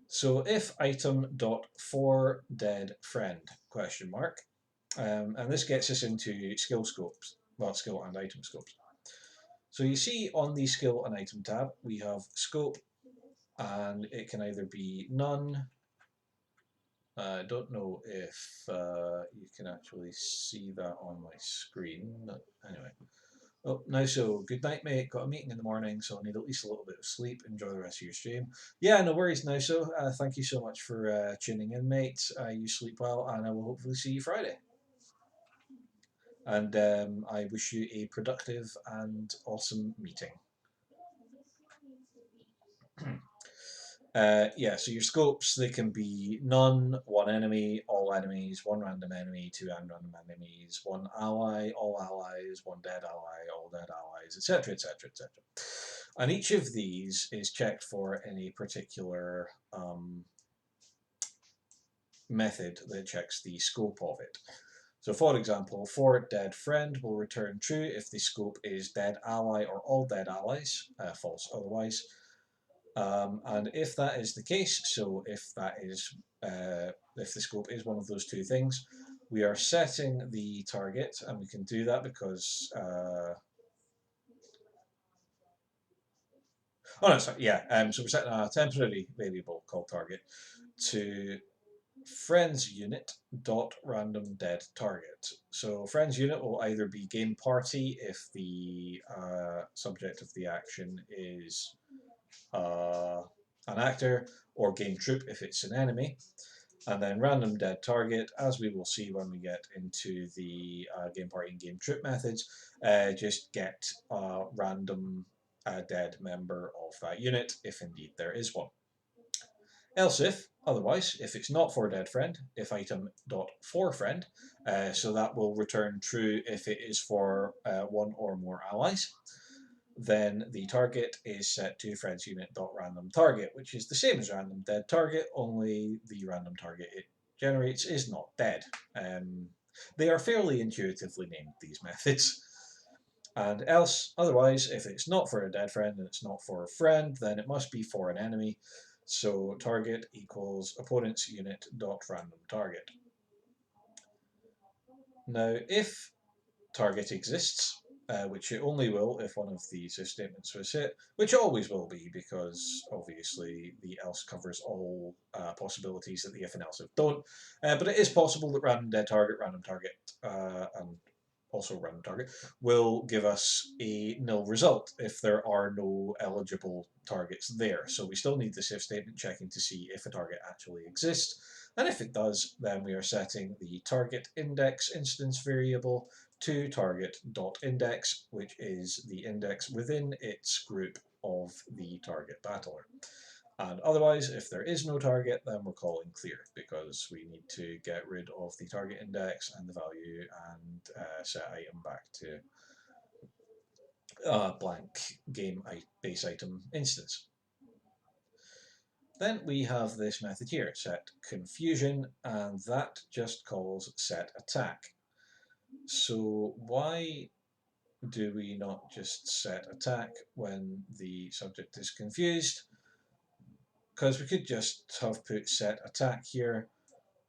So if item dot for dead friend question mark, and this gets us into skill scopes, well, skill and item scopes. So you see on the skill and item tab, we have scope, and it can either be none. I don't know if you can actually see that on my screen, but anyway. Oh, now so, good night, mate. Got a meeting in the morning, so I need at least a little bit of sleep. Enjoy the rest of your stream. Yeah, no worries, now so. Thank you so much for tuning in, mate. You sleep well, and I will hopefully see you Friday. And I wish you a productive and awesome meeting. Yeah, so your scopes, they can be none, one enemy, all enemies, one random enemy, two random enemies, one ally, all allies, one dead ally, all dead allies, etc., etc., etc. And each of these is checked for in a particular method that checks the scope of it. So for example, for dead friend will return true if the scope is dead ally or all dead allies, false otherwise. And if that is the case, so if that is if the scope is one of those two things, we are setting the target, and we can do that because oh no, sorry, yeah. So we're setting a temporary variable called target to friends unit dot random dead target. So friends unit will either be game party if the subject of the action is an actor, or game troop if it's an enemy. And then random dead target, as we will see when we get into the game party and game troop methods, just get a random dead member of that unit, if indeed there is one. Else if, otherwise, if it's not for dead friend, if item dot for friend, so that will return true if it is for one or more allies. Then the target is set to friends unit dot random target, which is the same as random dead target, only the random target it generates is not dead. They are fairly intuitively named, these methods. And else, otherwise, if it's not for a dead friend and it's not for a friend, then it must be for an enemy. So target equals opponent's unit dot random target. Now, if target exists, which it only will if one of these statements was hit, which always will be because obviously the else covers all possibilities that the if and else if don't. But it is possible that random dead target, random target, and also random target will give us a nil result if there are no eligible targets there. So we still need this if statement checking to see if a target actually exists. And if it does, then we are setting the target index instance variable to target.index, which is the index within its group of the target battler. And otherwise, if there is no target, then we're calling clear because we need to get rid of the target index and the value and set item back to blank game base item instance. Then we have this method here, set confusion, and that just calls set attack. So why do we not just set attack when the subject is confused? Because we could just have put set attack here,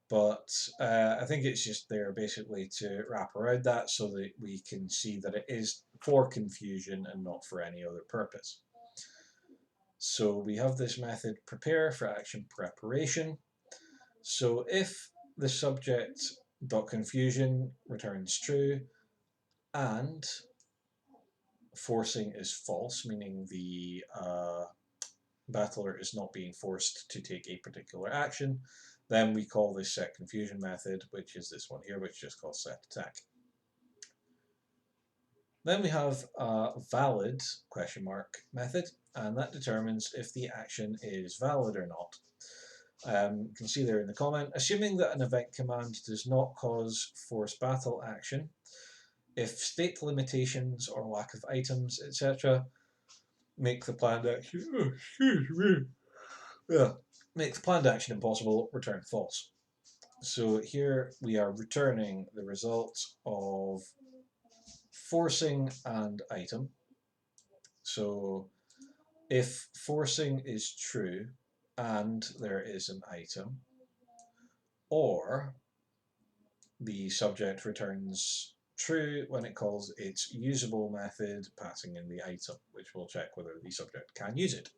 but I think it's just there basically to wrap around that so that we can see that it is for confusion and not for any other purpose. So we have this method prepare for action preparation. So if the subject dot confusion returns true and forcing is false, meaning the battler is not being forced to take a particular action, Then we call this set confusion method, which is this one here, which just calls set attack. Then we have a valid question mark method, and that determines if the action is valid or not. You can see there in the comment, assuming that an event command does not cause force battle action, if state limitations or lack of items, etc., make the planned action make the planned action impossible, return false. So here we are returning the result of forcing and item. So if forcing is true and there is an item, or the subject returns true when it calls its usable method, passing in the item, which will check whether the subject can use it.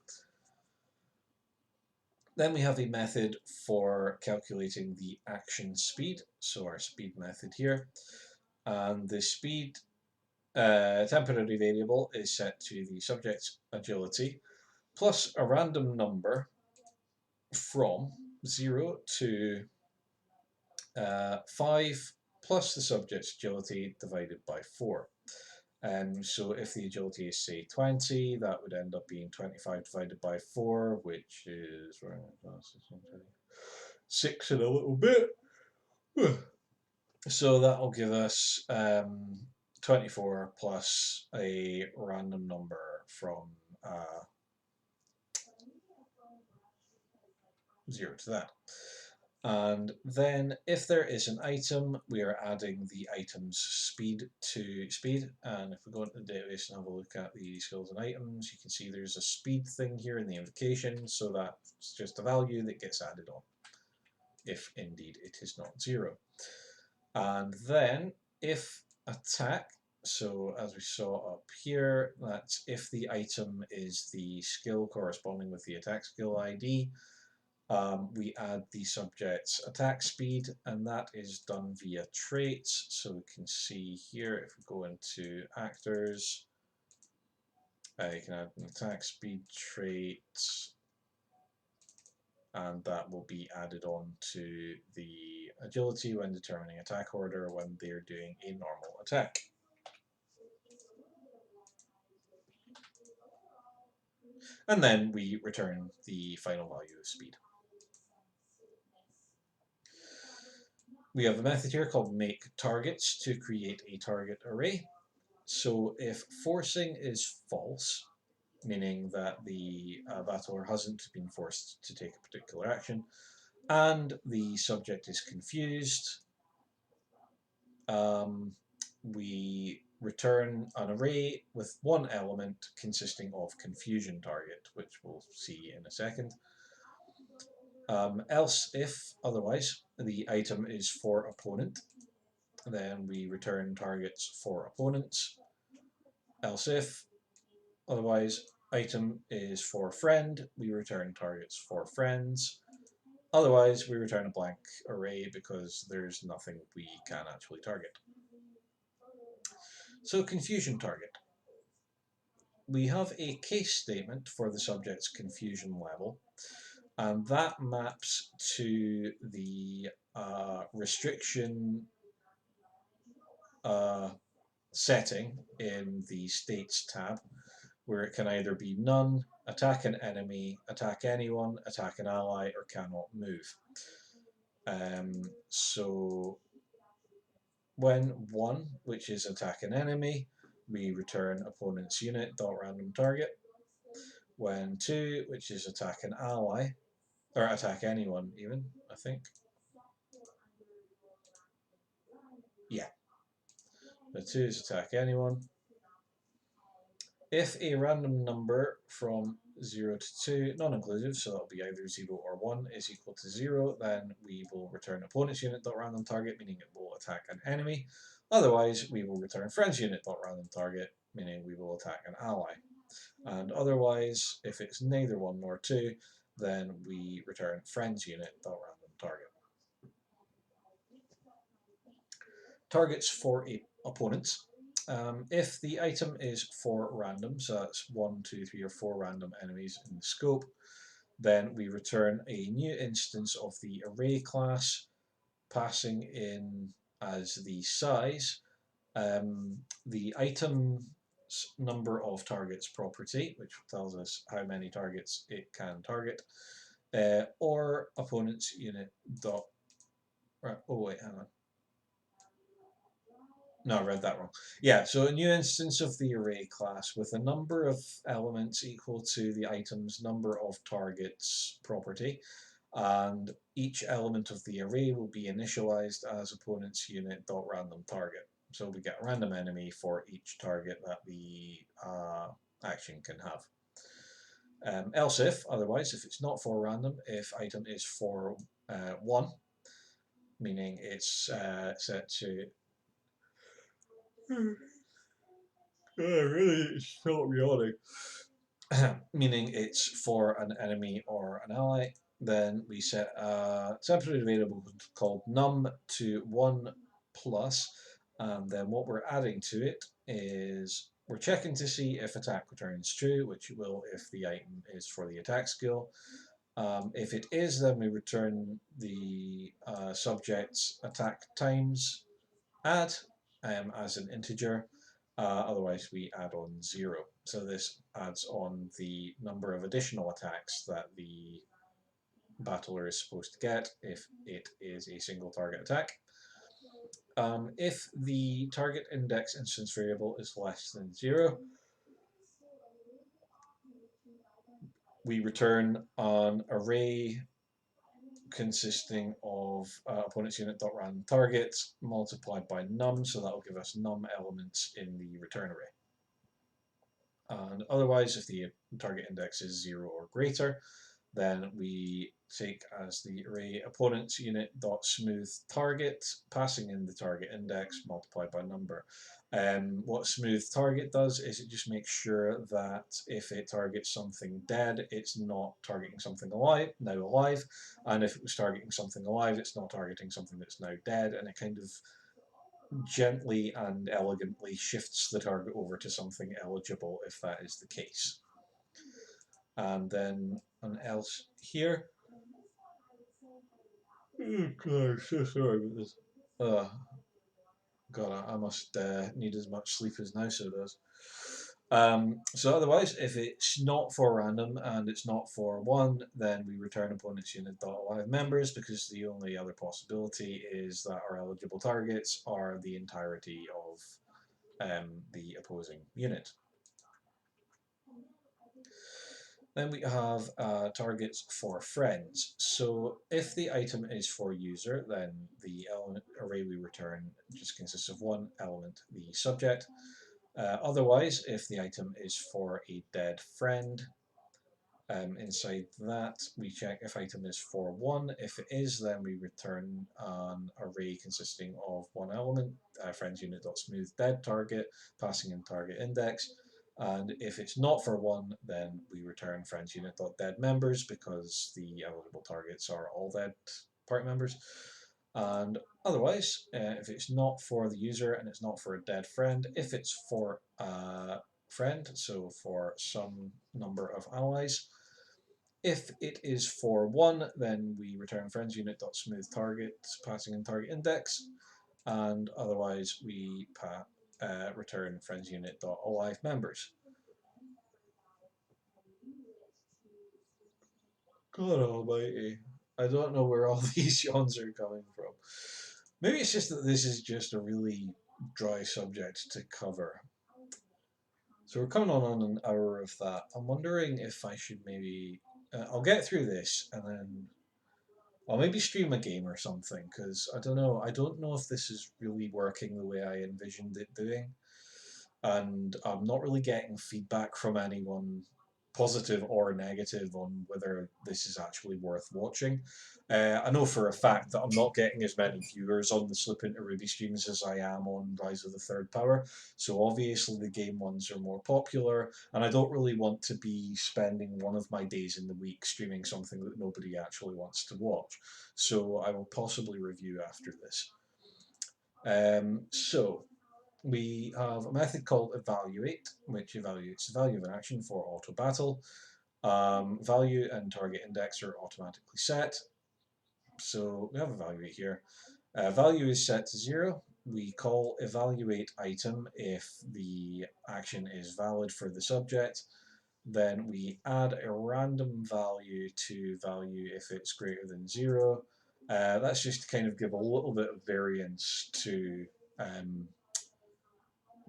Then we have a method for calculating the action speed, so our speed method here. And the speed temporary variable is set to the subject's agility plus a random number from 0 to 5 plus the subject's agility divided by 4. So if the agility is, say, 20, that would end up being 25 divided by 4, which is 6 and a little bit. So that'll give us 24 plus a random number from 0 to that. And then if there is an item, we are adding the item's speed to speed. And if we go into the database and have a look at the skills and items, you can see there's a speed thing here in the invocation, so that's just a value that gets added on, if indeed it is not 0. And then if attack, so as we saw up here, that's if the item is the skill corresponding with the attack skill ID, we add the subject's attack speed, and that is done via traits. So we can see here, if we go into actors, you can add an attack speed trait, and that will be added on to the agility when determining attack order when they're doing a normal attack. And then we return the final value of speed. We have a method here called make targets to create a target array. So if forcing is false, meaning that the battler hasn't been forced to take a particular action, and the subject is confused, we return an array with one element consisting of confusion target, which we'll see in a second. Else if otherwise the item is for opponent, then we return targets for opponents. Else if otherwise item is for friend, we return targets for friends. Otherwise we return a blank array because there's nothing we can actually target. So confusion target. We have a case statement for the subject's confusion level, and that maps to the restriction setting in the states tab, where it can either be none, attack an enemy, attack anyone, attack an ally, or cannot move. So when 1, which is attack an enemy, we return opponent's unit dot random target. When 2, which is attack an ally, or attack anyone even, I think. Yeah. The 2 is attack anyone. If a random number from 0 to 2, non-inclusive, so that'll be either 0 or 1, is equal to 0, then we will return opponent's unit.random target, meaning it will attack an enemy. Otherwise, we will return friend's unit.random target, meaning we will attack an ally. And otherwise, if it's neither 1 nor 2, then we return friend's unit.random target. Targets for opponents. If the item is for random, so that's 1, 2, 3, or 4 random enemies in the scope, Then we return a new instance of the array class, passing in as the size the item's number of targets property, which tells us how many targets it can target, or opponent's unit dot. Oh wait, hang on. No, I read that wrong. Yeah, so a new instance of the array class with a number of elements equal to the item's number of targets property, and each element of the array will be initialized as opponent's unit dot random target. So we get a random enemy for each target that the action can have. Else if, otherwise, if it's not for random, if item is for 1, meaning it's set to really, it's not yawning. Meaning it's for an enemy or an ally, then we set a temporary variable called num to 1 plus, and then what we're adding to it is we're checking to see if attack returns true, which it will if the item is for the attack skill. If it is, then we return the subject's attack times add as an integer. Otherwise, we add on 0. So this adds on the number of additional attacks that the battler is supposed to get if it is a single target attack. If the target index instance variable is less than 0, we return an array consisting of opponent's unit dot random targets multiplied by num, so that will give us num elements in the return array. And otherwise, if the target index is 0 or greater, then we take as the array opponent's unit dot smooth target, passing in the target index multiplied by number. What smooth target does is it just makes sure that if it targets something dead, it's not targeting something alive, now alive, and if it was targeting something alive, it's not targeting something that's now dead, and it kind of gently and elegantly shifts the target over to something eligible if that is the case. And then an else here. Oh God, so sorry about this. God, I must need as much sleep as Nauso does. So otherwise, if it's not for random and it's not for 1, then we return opponent's unit dot alive members, because the only other possibility is that our eligible targets are the entirety of the opposing unit. Then we have targets for friends. So if the item is for user, then the element array we return just consists of 1 element, the subject. Otherwise, if the item is for a dead friend, inside that we check if item is for 1. If it is, then we return an array consisting of 1 element, friends unit dot smooth dead target, passing in target index. And if it's not for 1, then we return friends unit dot dead members, because the eligible targets are all dead party members. And otherwise, if it's not for the user and it's not for a dead friend, if it's for a friend, so for some number of allies, if it is for 1, then we return friends unit dot smooth target, passing in target index, and otherwise we return friends unit dot alive members. God almighty, I don't know where all these yawns are coming from. Maybe it's just that this is just a really dry subject to cover. So we're coming on an hour of that. I'm wondering if I should maybe I'll get through this and then I'll maybe stream a game or something, because I don't know. I don't know if this is really working the way I envisioned it doing, and I'm not really getting feedback from anyone, positive or negative, on whether this is actually worth watching. I know for a fact that I'm not getting as many viewers on the Slip into Ruby streams as I am on Rise of the Third Power, so obviously the game ones are more popular, and I don't really want to be spending one of my days in the week streaming something that nobody actually wants to watch. So I will possibly review after this. So we have a method called evaluate, which evaluates the value of an action for auto battle. Value and target index are automatically set. So we have evaluate here. Value is set to 0. We call evaluate item if the action is valid for the subject. Then we add a random value to value if it's greater than 0. That's just to kind of give a little bit of variance to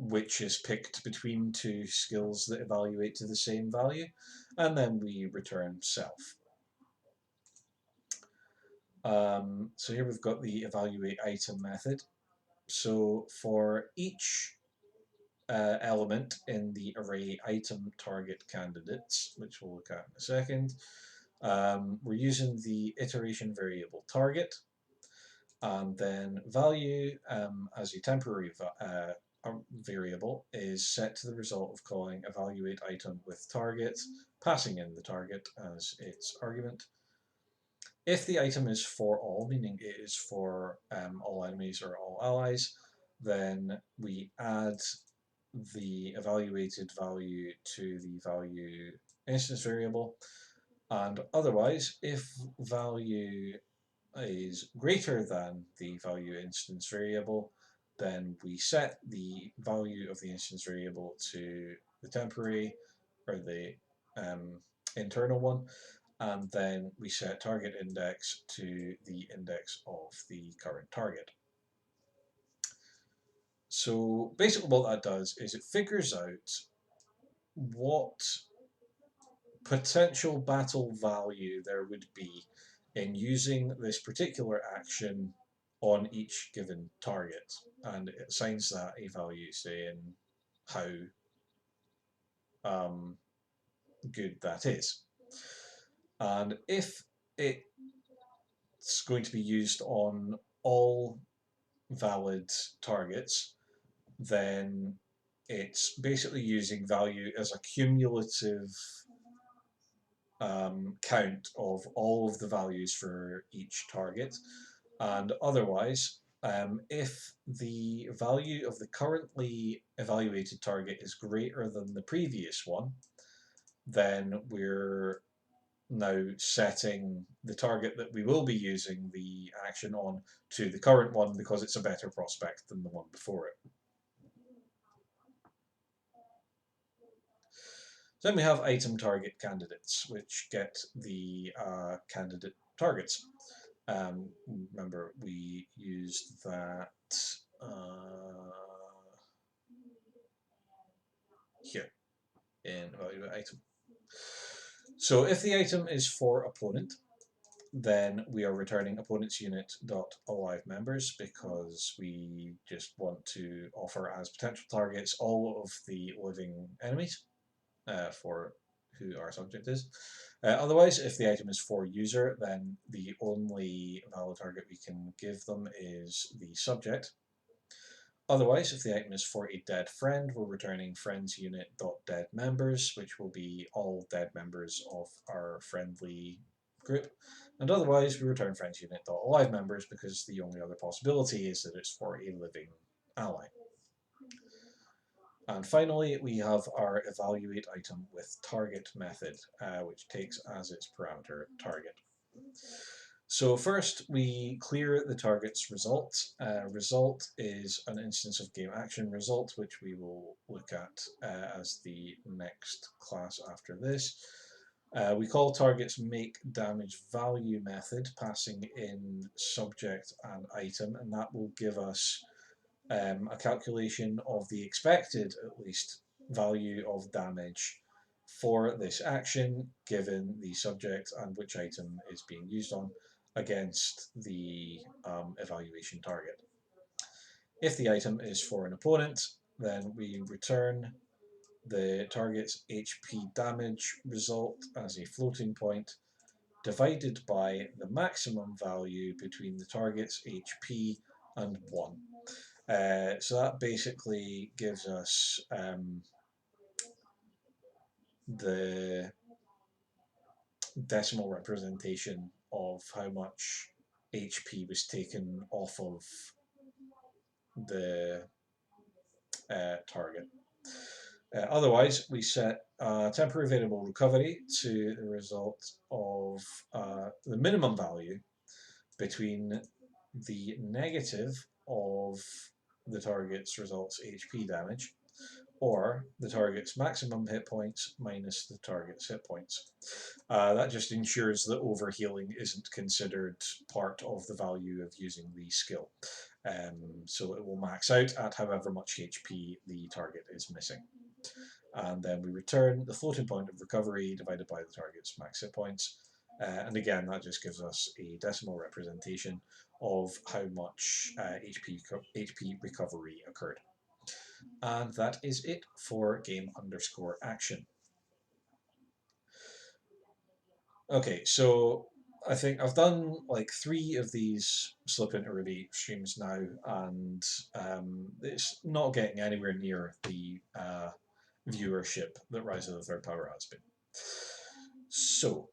which is picked between two skills that evaluate to the same value. And then we return self. So here we've got the evaluate item method. So for each element in the array item target candidates, which we'll look at in a second, we're using the iteration variable target, and then value as a temporary variable is set to the result of calling evaluate item with target, passing in the target as its argument. If the item is for all, meaning it is for all enemies or all allies, then we add the evaluated value to the value instance variable. And otherwise, if value is greater than the value instance variable, then we set the value of the instance variable to the temporary or the internal one, and then we set target index to the index of the current target. So basically what that does is it figures out what potential battle value there would be in using this particular action on each given target, and it assigns that a value saying how good that is. And if it's going to be used on all valid targets, then it's basically using value as a cumulative count of all of the values for each target. And otherwise, if the value of the currently evaluated target is greater than the previous one, then we're now setting the target that we will be using the action on to the current one because it's a better prospect than the one before it. Then we have item target candidates, which get the candidate targets. Remember, we used that here in evaluate item. So if the item is for opponent, then we are returning opponent's unit dot alive members because we just want to offer as potential targets all of the living enemies for who our subject is. Otherwise, if the item is for user, then the only valid target we can give them is the subject. Otherwise, if the item is for a dead friend, we're returning friends unit dot dead members, which will be all dead members of our friendly group. And otherwise, we return friends unit dot alive members because the only other possibility is that it's for a living ally. And finally, we have our evaluate item with target method, which takes as its parameter target. So first we clear the target's result. Result is an instance of game action result, which we will look at as the next class after this. We call targets make damage value method, passing in subject and item, and that will give us a calculation of the expected, at least, value of damage for this action, given the subject and which item is being used on, against the evaluation target. If the item is for an opponent, then we return the target's HP damage result as a floating point divided by the maximum value between the target's HP and 1. So that basically gives us the decimal representation of how much HP was taken off of the target. Otherwise, we set temporary variable recovery to the result of the minimum value between the negative of the target's results HP damage or the target's maximum hit points minus the target's hit points. That just ensures that overhealing isn't considered part of the value of using the skill. So it will max out at however much HP the target is missing. And then we return the floating point of recovery divided by the target's max hit points. And again, that just gives us a decimal representation of how much HP recovery occurred. And that is it for game_action. Okay, so I think I've done like 3 of these Slip Into Ruby streams now, and it's not getting anywhere near the viewership that Rise of the Third Power has been. So,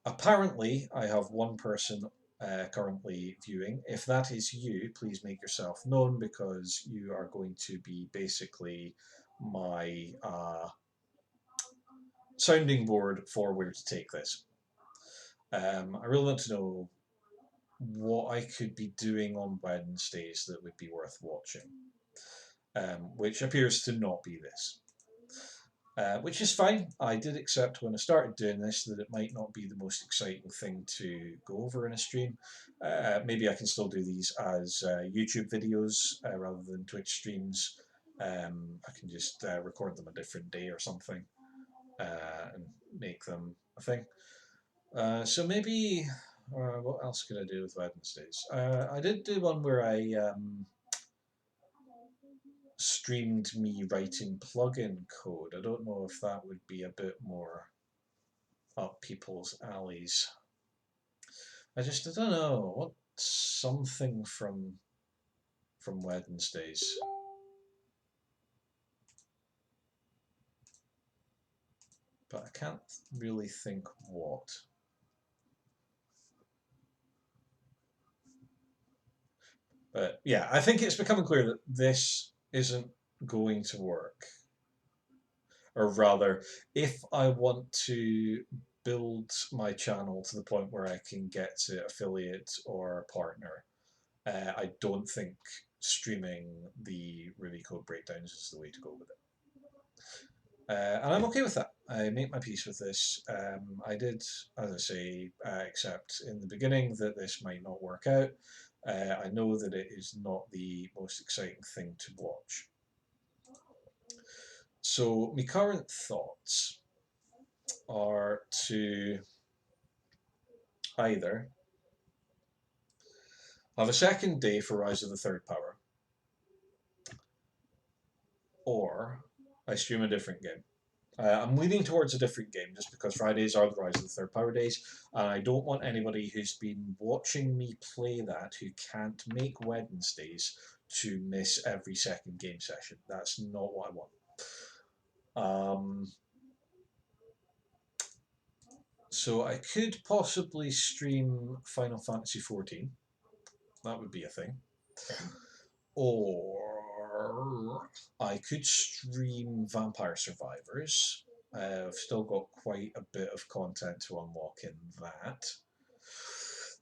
apparently I have one person currently viewing. If that is you, please make yourself known, because you are going to be basically my sounding board for where to take this. I really want to know what I could be doing on Wednesdays that would be worth watching, which appears to not be this. Which is fine. I did accept when I started doing this that it might not be the most exciting thing to go over in a stream. Maybe I can still do these as YouTube videos rather than Twitch streams. I can just record them a different day or something and make them a thing. So maybe, what else could I do with Wednesdays? I did do one where I streamed me writing plugin code. I don't know if that would be a bit more up people's alleys. I don't know. What something from Wednesdays. But I can't really think what. But yeah, I think it's becoming clear that this isn't going to work. Or rather, if I want to build my channel to the point where I can get to affiliate or partner, I don't think streaming the Ruby code breakdowns is the way to go with it. And I'm okay with that. I make my peace with this. I did, as I say, accept in the beginning that this might not work out. I know that it is not the most exciting thing to watch. So my current thoughts are to either have a second day for Rise of the Third Power, or I stream a different game. I'm leaning towards a different game just because Fridays are the Rise of the Third Power days, and I don't want anybody who's been watching me play that who can't make Wednesdays to miss every second game session. That's not what I want. So I could possibly stream Final Fantasy XIV. That would be a thing. Or I could stream Vampire Survivors. I've still got quite a bit of content to unlock in that.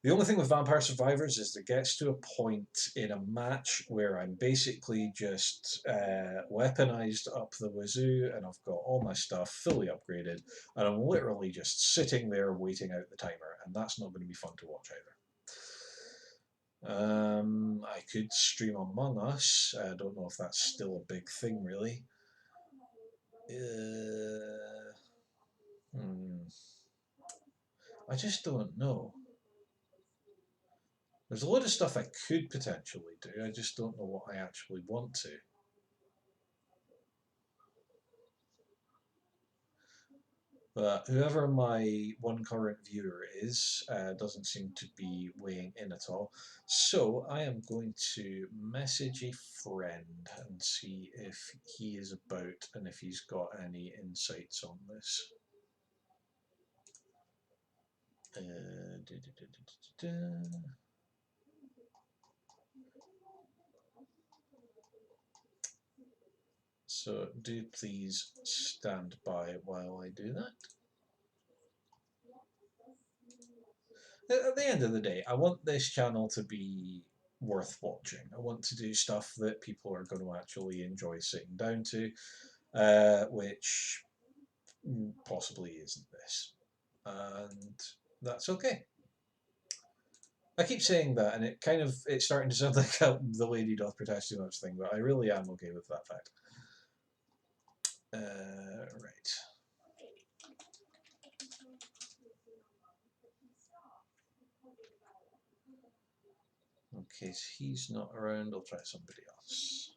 The only thing with Vampire Survivors is it gets to a point in a match where I'm basically just weaponized up the wazoo and I've got all my stuff fully upgraded and I'm literally just sitting there waiting out the timer, and that's not going to be fun to watch either. I could stream Among Us. I don't know if that's still a big thing, really. I just don't know. There's a lot of stuff I could potentially do. I just don't know what I actually want to. But whoever my one current viewer is doesn't seem to be weighing in at all. So I am going to message a friend and see if he is about and if he's got any insights on this. So do please stand by while I do that. At the end of the day, I want this channel to be worth watching. I want to do stuff that people are going to actually enjoy sitting down to, which possibly isn't this. And that's okay. I keep saying that, and it's starting to sound like the lady doth protest too much thing, but I really am okay with that fact. Right. Okay, so he's not around. I'll try somebody else.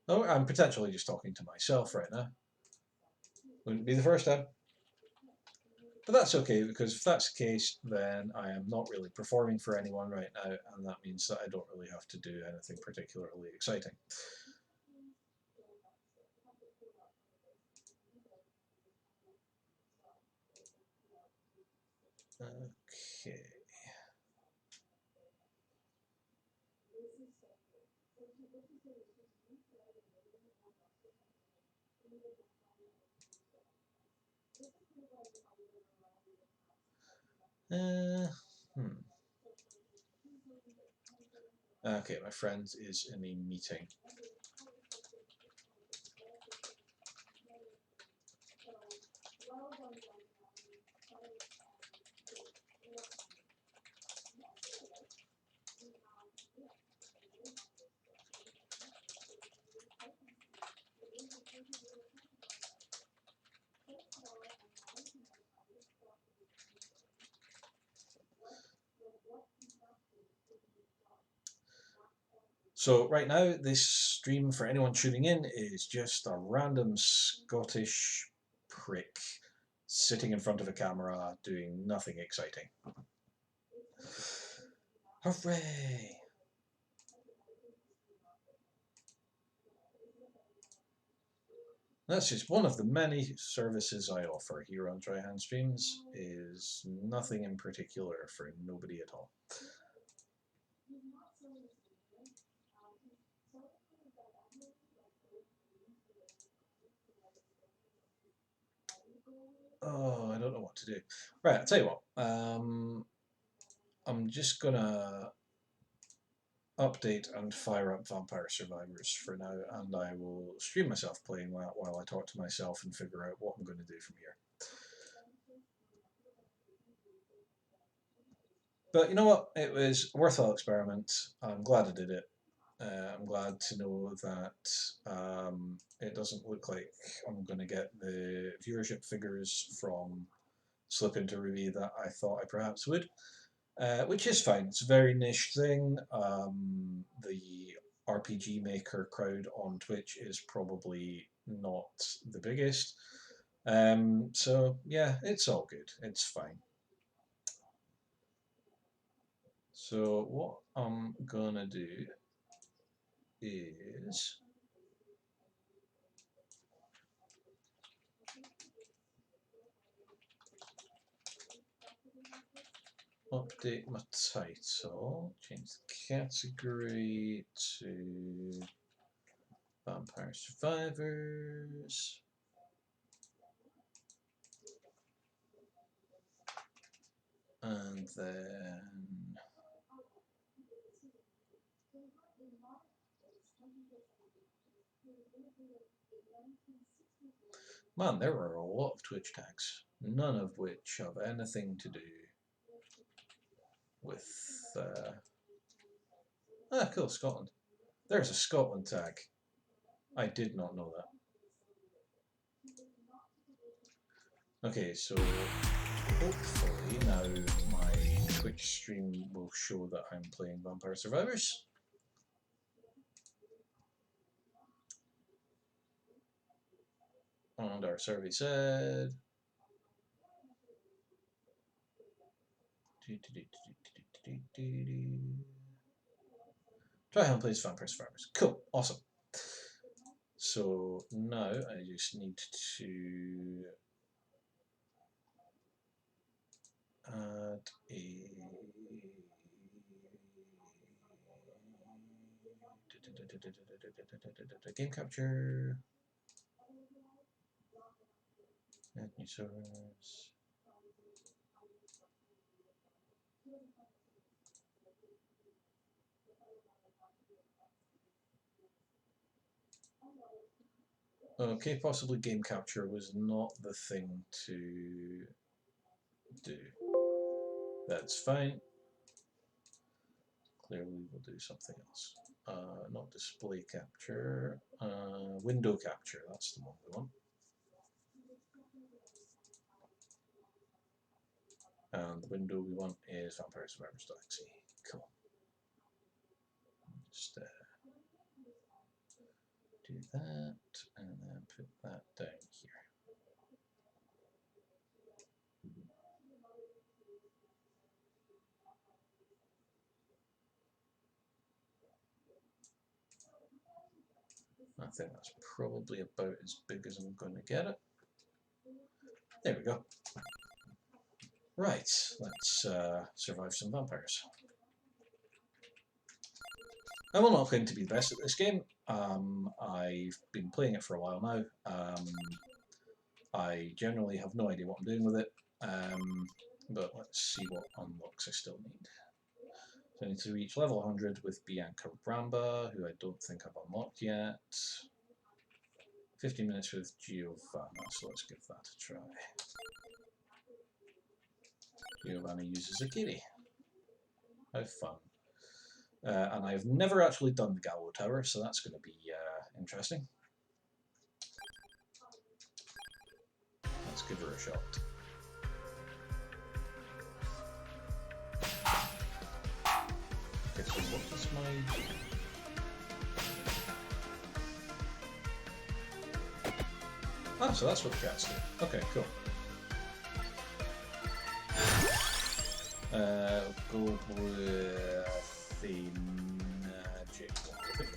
Oh, I'm potentially just talking to myself right now. Wouldn't be the first time. But that's okay, because if that's the case, then I am not really performing for anyone right now, and that means that I don't really have to do anything particularly exciting. Okay. Okay, my friend is in a meeting. So right now, this stream, for anyone tuning in, is just a random Scottish prick sitting in front of a camera doing nothing exciting. Hooray! That's just one of the many services I offer here on Trihan Streams, is nothing in particular for nobody at all. Oh, I don't know what to do. Right, I'll tell you what. I'm just gonna update and fire up Vampire Survivors for now, and I will stream myself playing that while I talk to myself and figure out what I'm going to do from here. But you know what? It was a worthwhile experiment. I'm glad I did it. I'm glad to know that it doesn't look like I'm going to get the viewership figures from Slip into Ruby that I thought I perhaps would. Which is fine. It's a very niche thing. The RPG maker crowd on Twitch is probably not the biggest. So yeah, it's all good. It's fine. So what I'm gonna do is update my title, change the category to Vampire Survivors. And then man, there are a lot of Twitch tags, none of which have anything to do with cool, Scotland. There's a Scotland tag. I did not know that. Okay, so hopefully now my Twitch stream will show that I'm playing Vampire Survivors. And our survey said Trihan plays Vampire Survivors. Cool, awesome. So now I just need to add a Game capture. Add new source. Okay, possibly game capture was not the thing to do. That's fine. Clearly we'll do something else. Not display capture, window capture, that's the one we want. And the window we want is vampiresurvivors.exe. Cool. Just do that and then put that down here. I think that's probably about as big as I'm going to get it. There we go. Right, let's survive some vampires. I'm not going to be the best at this game. I've been playing it for a while now. I generally have no idea what I'm doing with it, but let's see what unlocks I still need. So I need to reach level 100 with Bianca Ramba, who I don't think I've unlocked yet. 15 minutes with Giovanna, so let's give that a try. Giovanna uses a kitty. How fun. And I've never actually done the Gallo Tower, so that's going to be interesting. Let's give her a shot. Okay, so what is my... Ah, so that's what the cats do. Okay, cool. Go with the magic one, I think.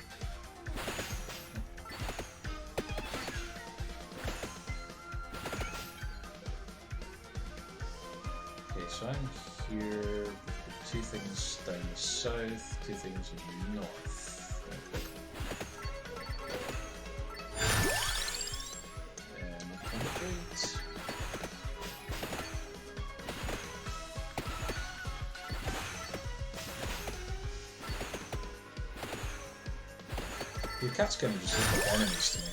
Okay, so I'm here with two things down the south, two things in the north. The cats kind of just look like enemies to me.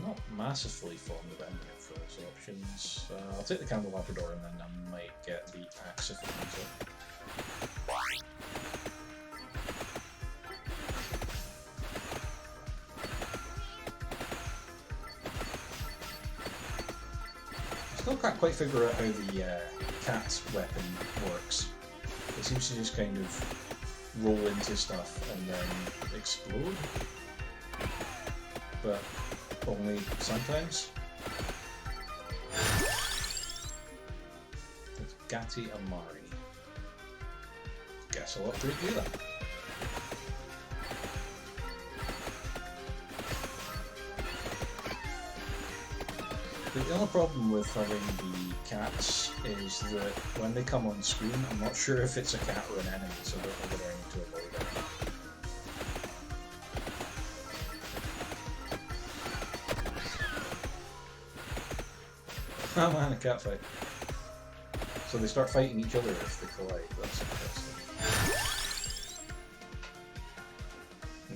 Not massively fond of any of those options. I'll take the Candle Labrador and then I might get the axe if I use it. I still can't quite figure out how the cat's weapon works. It seems to just kind of roll into stuff and then explode, but only sometimes. It's Gatti Amari. Guess I'll have to do that. The only problem with having the cats is that when they come on screen, I'm not sure if it's a cat or an enemy, so I don't know whether I need to avoid it. Oh man, a cat fight. So they start fighting each other if they collide, that's interesting.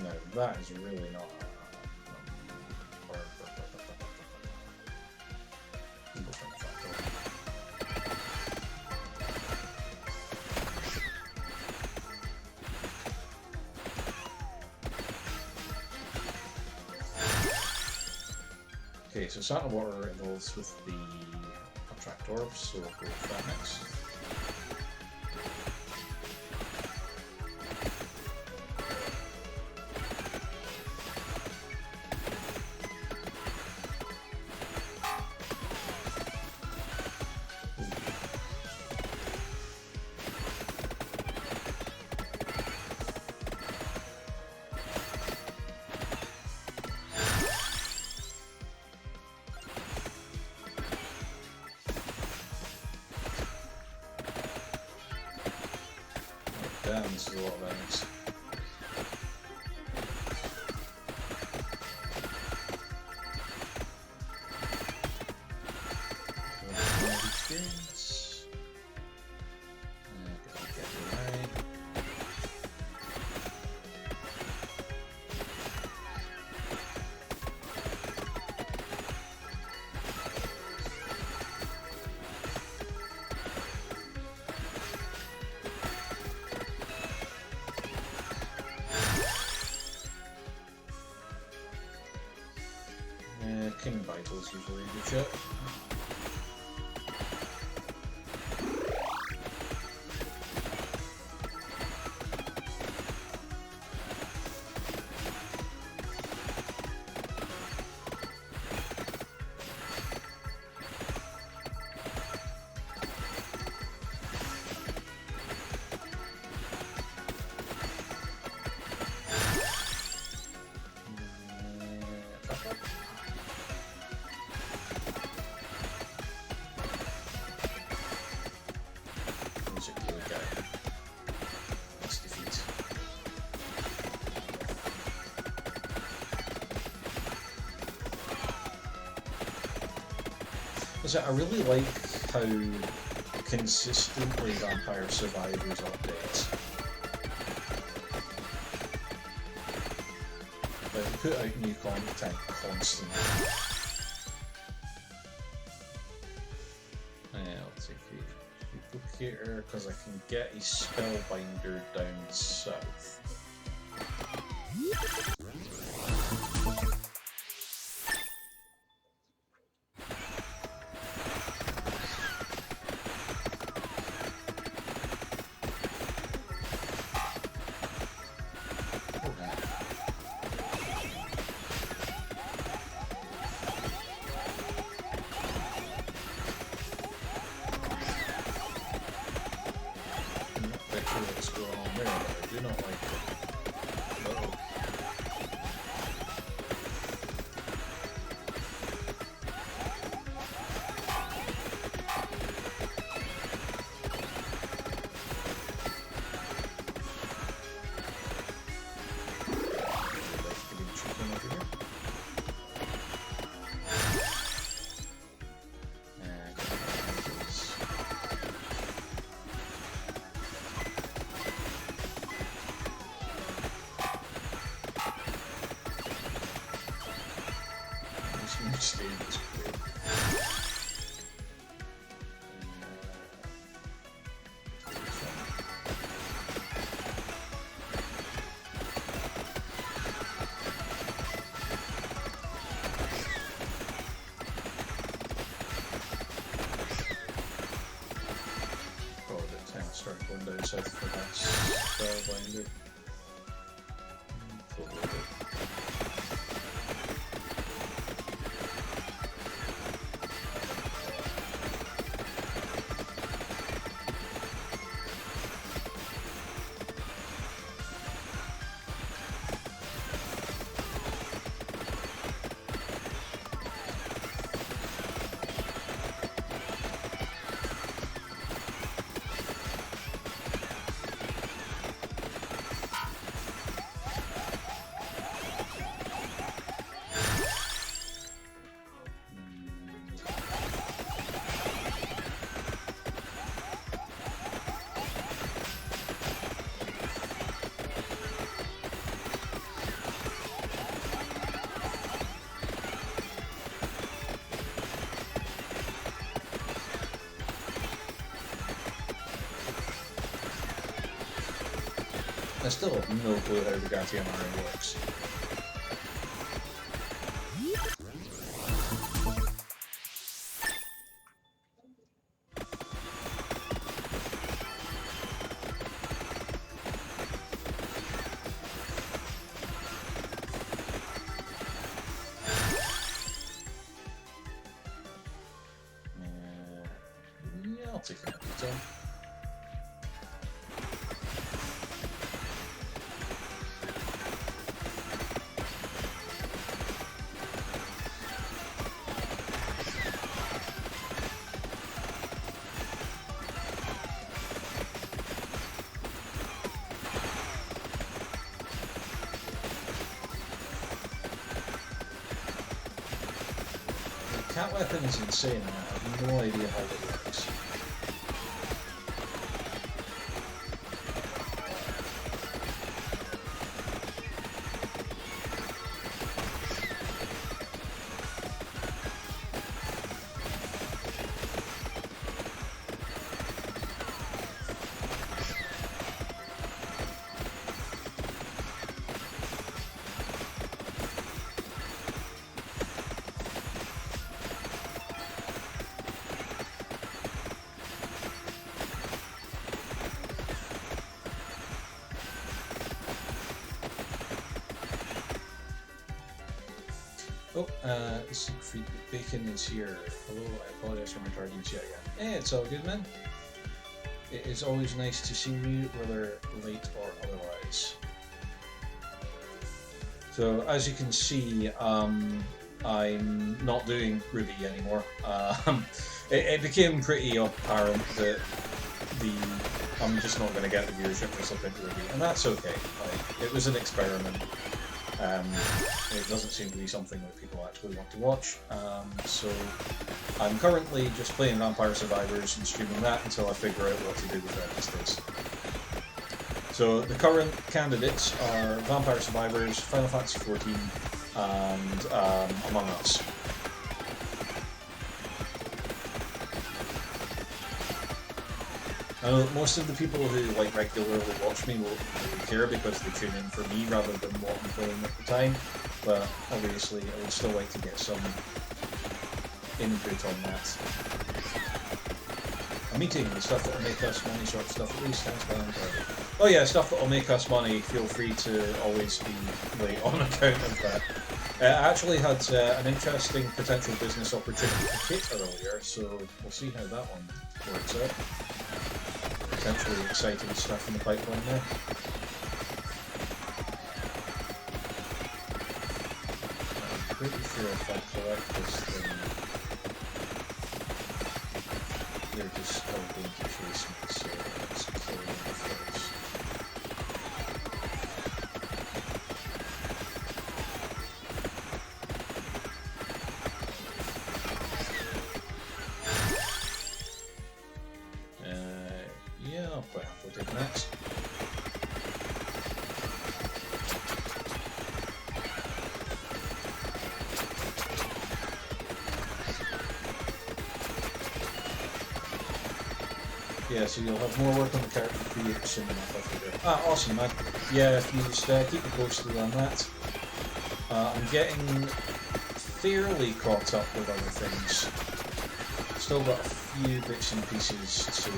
No, that is really not... Okay, so Santa Water evolves with the Attract Orbs, so we'll go with that next. Damn, this is a lot of enemies. Experience. Get it right. King Vital is usually a good shot. I really like how consistently Vampire Survivors updates. Like, put out new content constantly. I'll take a duplicator because I can get a Spellbinder down south. Start going down south for that Spellbinder. I still have no clue how the Gattian Iron works. Yeah, I'll take that detail. cat weapon is insane, and I have no idea how it works. Oh, Siegfried Bacon is here. Hello, I apologize for my tardiness yet again. Hey, it's all good, man. It is always nice to see you, whether late or otherwise. So, as you can see, I'm not doing Ruby anymore. It became pretty apparent that I'm just not going to get the viewership for something Ruby, and that's okay. Like, it was an experiment. It doesn't seem to be something that people actually want to watch, so I'm currently just playing Vampire Survivors and streaming that until I figure out what to do with that these days. So the current candidates are Vampire Survivors, Final Fantasy XIV, and Among Us. I know that most of the people who like regularly watch me won't really care because they tune in for me rather than what I'm playing at the time, but obviously I would still like to get some input on that. I'm eating the stuff that will make us money sort of stuff, at least thanks man. Oh yeah, stuff that will make us money, feel free to always be late on account of that. I actually had an interesting potential business opportunity for Kit earlier, so we'll see how that one works out. Potentially exciting stuff in the pipeline there. I'm pretty sure if I collect this thing, they're just still going to chase me, so let's kill them first. Yeah, I'll quite happily take that. Yeah, so you'll have more work on the character creator soon enough, I figure. Ah, awesome, man. Yeah, if you just keep me posted on that. I'm getting fairly caught up with other things. Still got a few bits and pieces to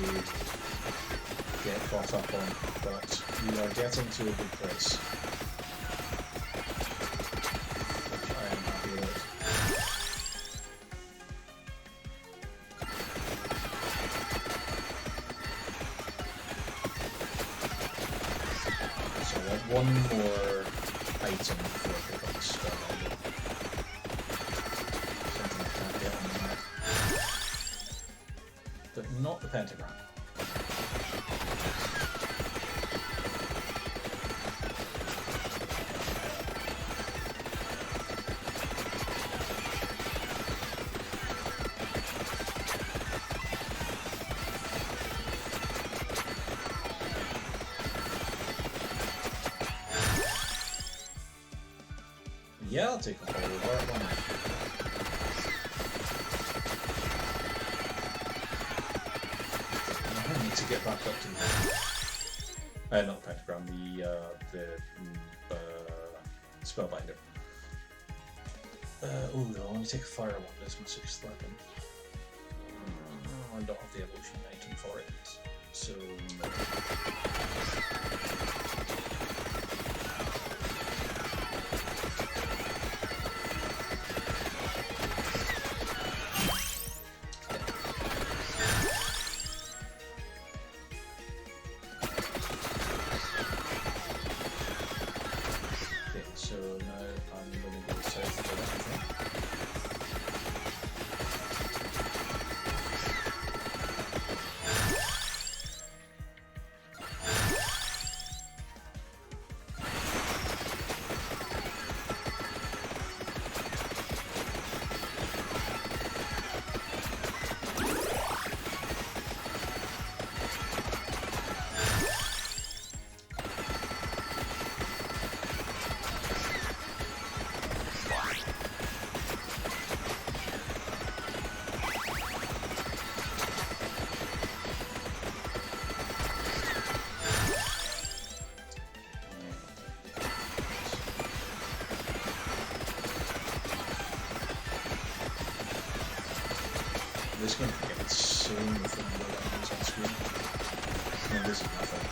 get caught up on, but we are getting to a good place. Which I am happy with. So I want one more item before I pick up the spell. Something I can't get on the map. But not the pentagram. Yeah, I'll take a whole heart one. I need to get back up to not the pentagram, the spellbinder. Oh no, I want to take a fire one. That's my 6th weapon. I don't have the evolution item for it, so no. So now I'm going to go south for that, I think. this game can get insane with the number of enemies on screen. I mean, this is nothing.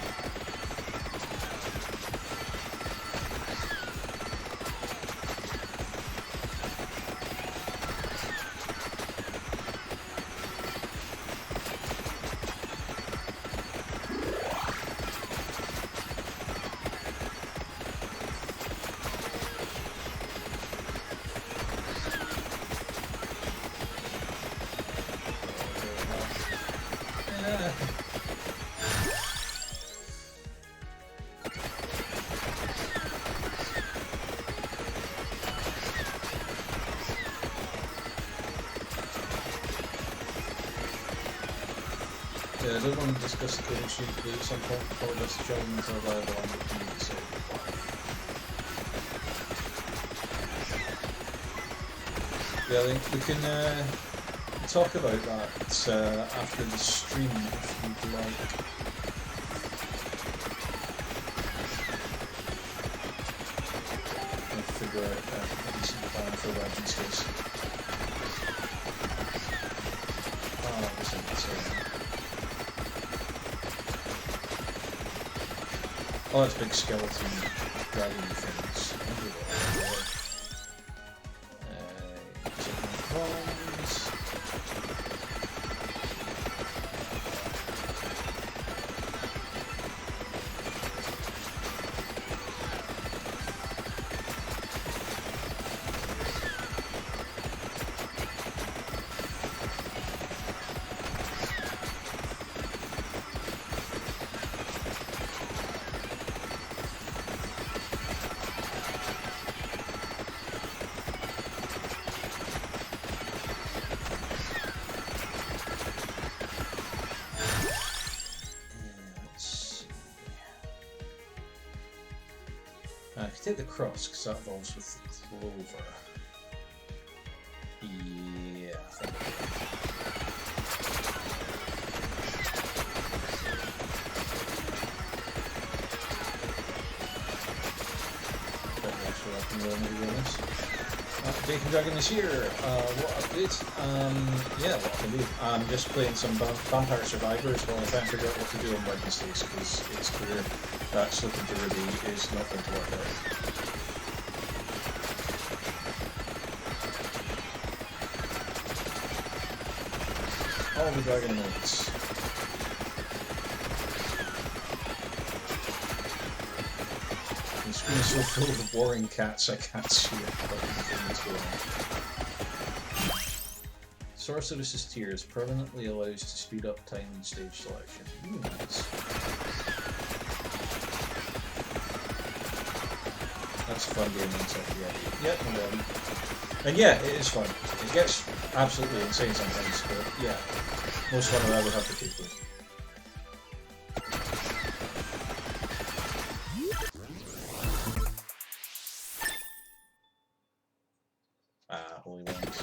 I did want to discuss the coding sheet at some point before this challenge, although the one that can be decided upon. Yeah, I think we can talk about that after the stream if you'd like. I'll figure out a decent plan for Legends case. Oh, this is insane. Oh, that's big skeleton dragon things. Bones. I could take the cross because that evolves with the clover. Yeah, I think. Bacon Dragon is here. What update? Yeah, what can do? I'm just playing some Vampire Survivors while I try and figure out what to do on Wednesdays because it's clear that Slipping to Ruby is not going to work out. All the dragon modes. The screen is so full of boring cats I can't see it. Sorceress's Tears permanently allows to speed up time and stage selection. Ooh, nice. That's a fun game inside the idea. Yep, no problem. And yeah, it is fun. It gets absolutely insane sometimes, but yeah, most fun I would have to take with. Holy ones.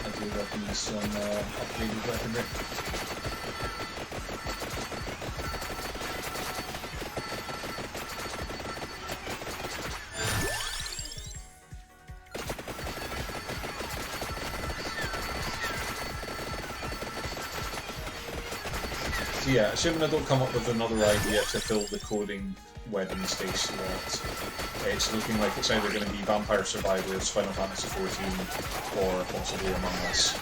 I do recommend some upgraded weaponry. So yeah, assuming I don't come up with another idea to fill the coding Wednesday slot, it's looking like it's either going to be Vampire Survivors, Final Fantasy XIV, or possibly Among Us.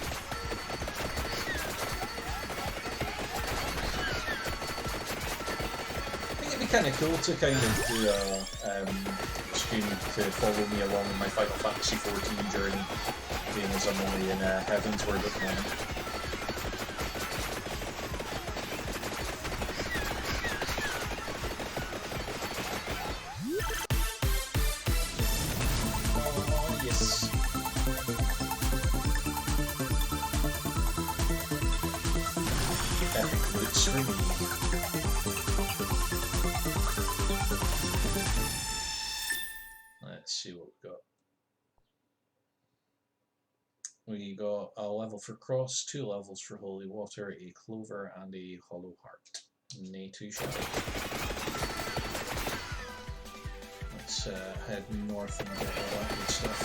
I think it'd be kind of cool to kind of do a stream to follow me along in my Final Fantasy XIV journey, being as I'm only in Heaven's Word at the moment. Let's see what we got. We got a level for Cross, 2 levels for Holy Water, a Clover, and a Hollow Heart. Nay too shabby. Let's head north and get all that good stuff.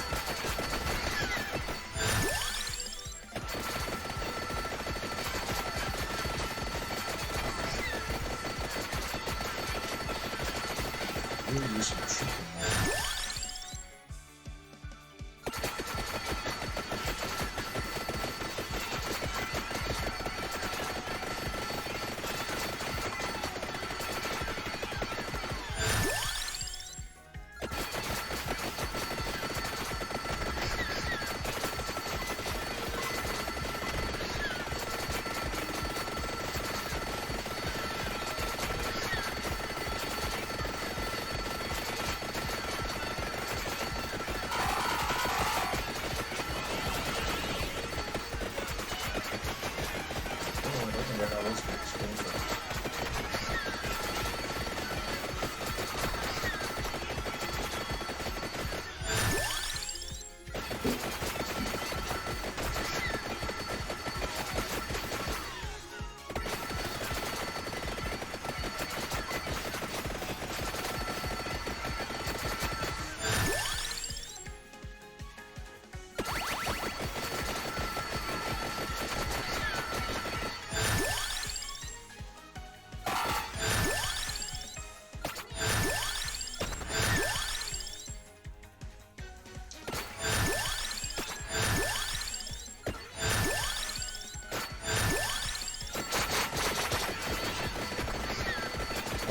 really use some Trihan.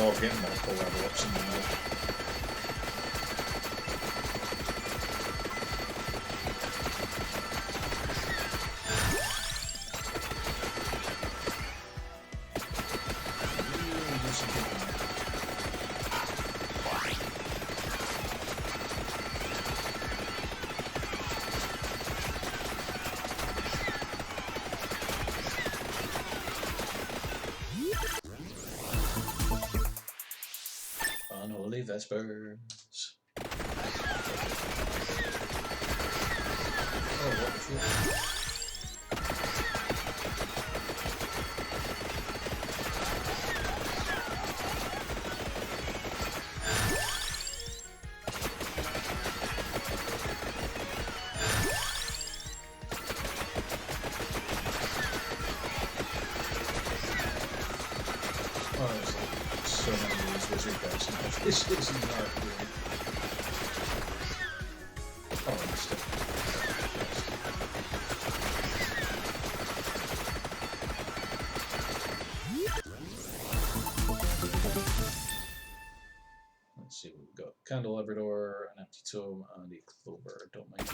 Oh, getting multiple level ups in the middle. Unholy Vespers. Oh, what the fuck? Oh, there's like so many of these wizard guys now. This is not good. Oh, I missed it. Let's see what we've got. Candelabrador, an empty tome, and a clover. Don't mind.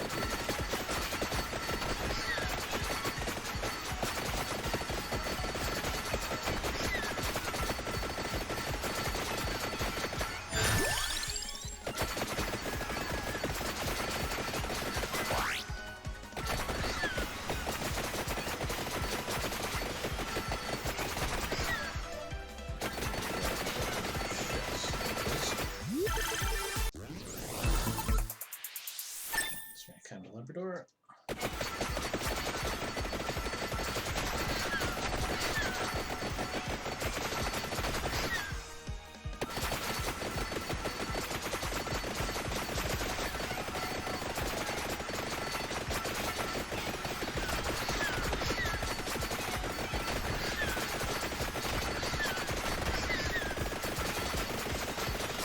Candelabrador.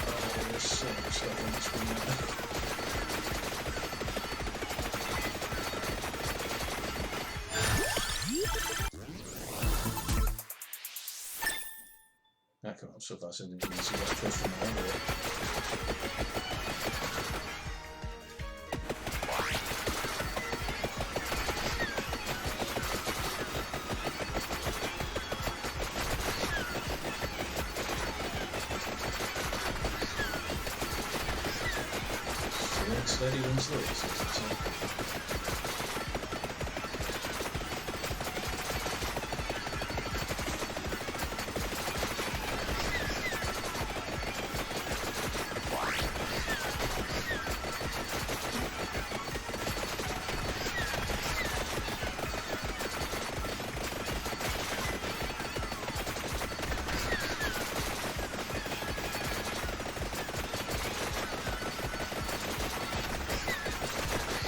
Oh, there's so much stuff on the screen now. That came up so fast I didn't even see that first from the window. Slow and steady wins the race, as they say.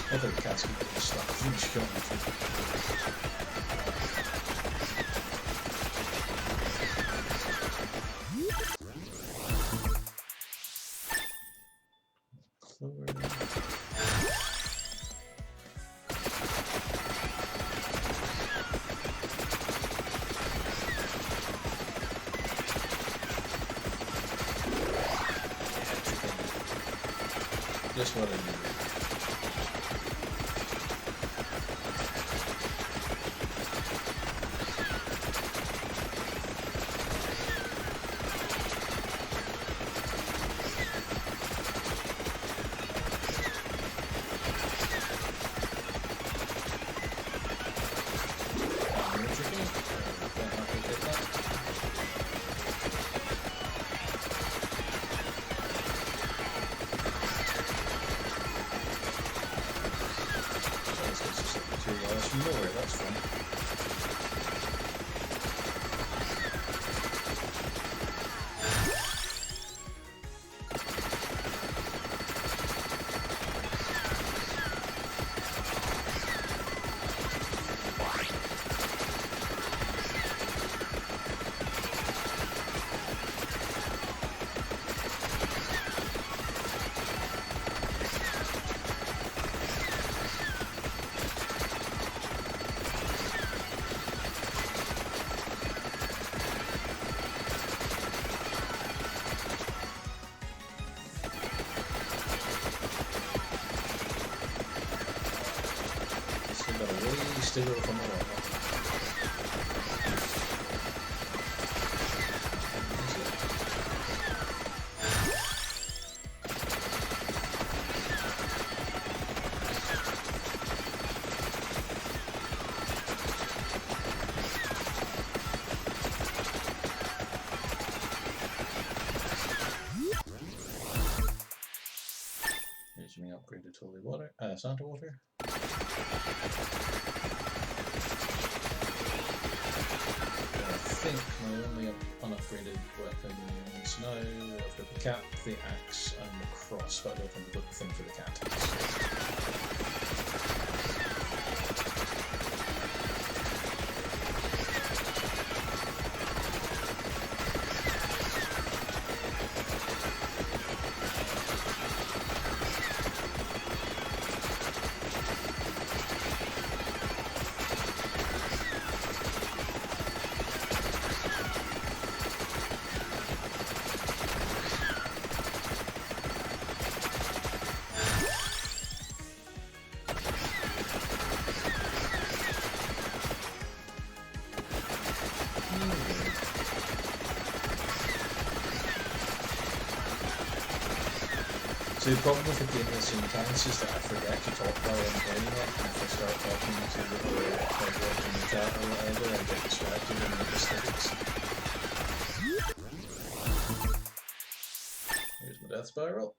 I thought the cats could get stuck. I think she got me. Just what I needed. Nowhere, that's fun. Stay away from the water. Here's me upgraded holy water, Santa water. I think my only unupgraded weapons now, I've got the cap, the axe, and the cross, but I don't think I've got the thing for the cat. So the problem with the game is sometimes is that I forget to talk while I'm playing it, and if I start talking to like watching the chat or whatever, I get distracted and make mistakes. Here's my death spiral.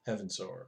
Heaven Sword.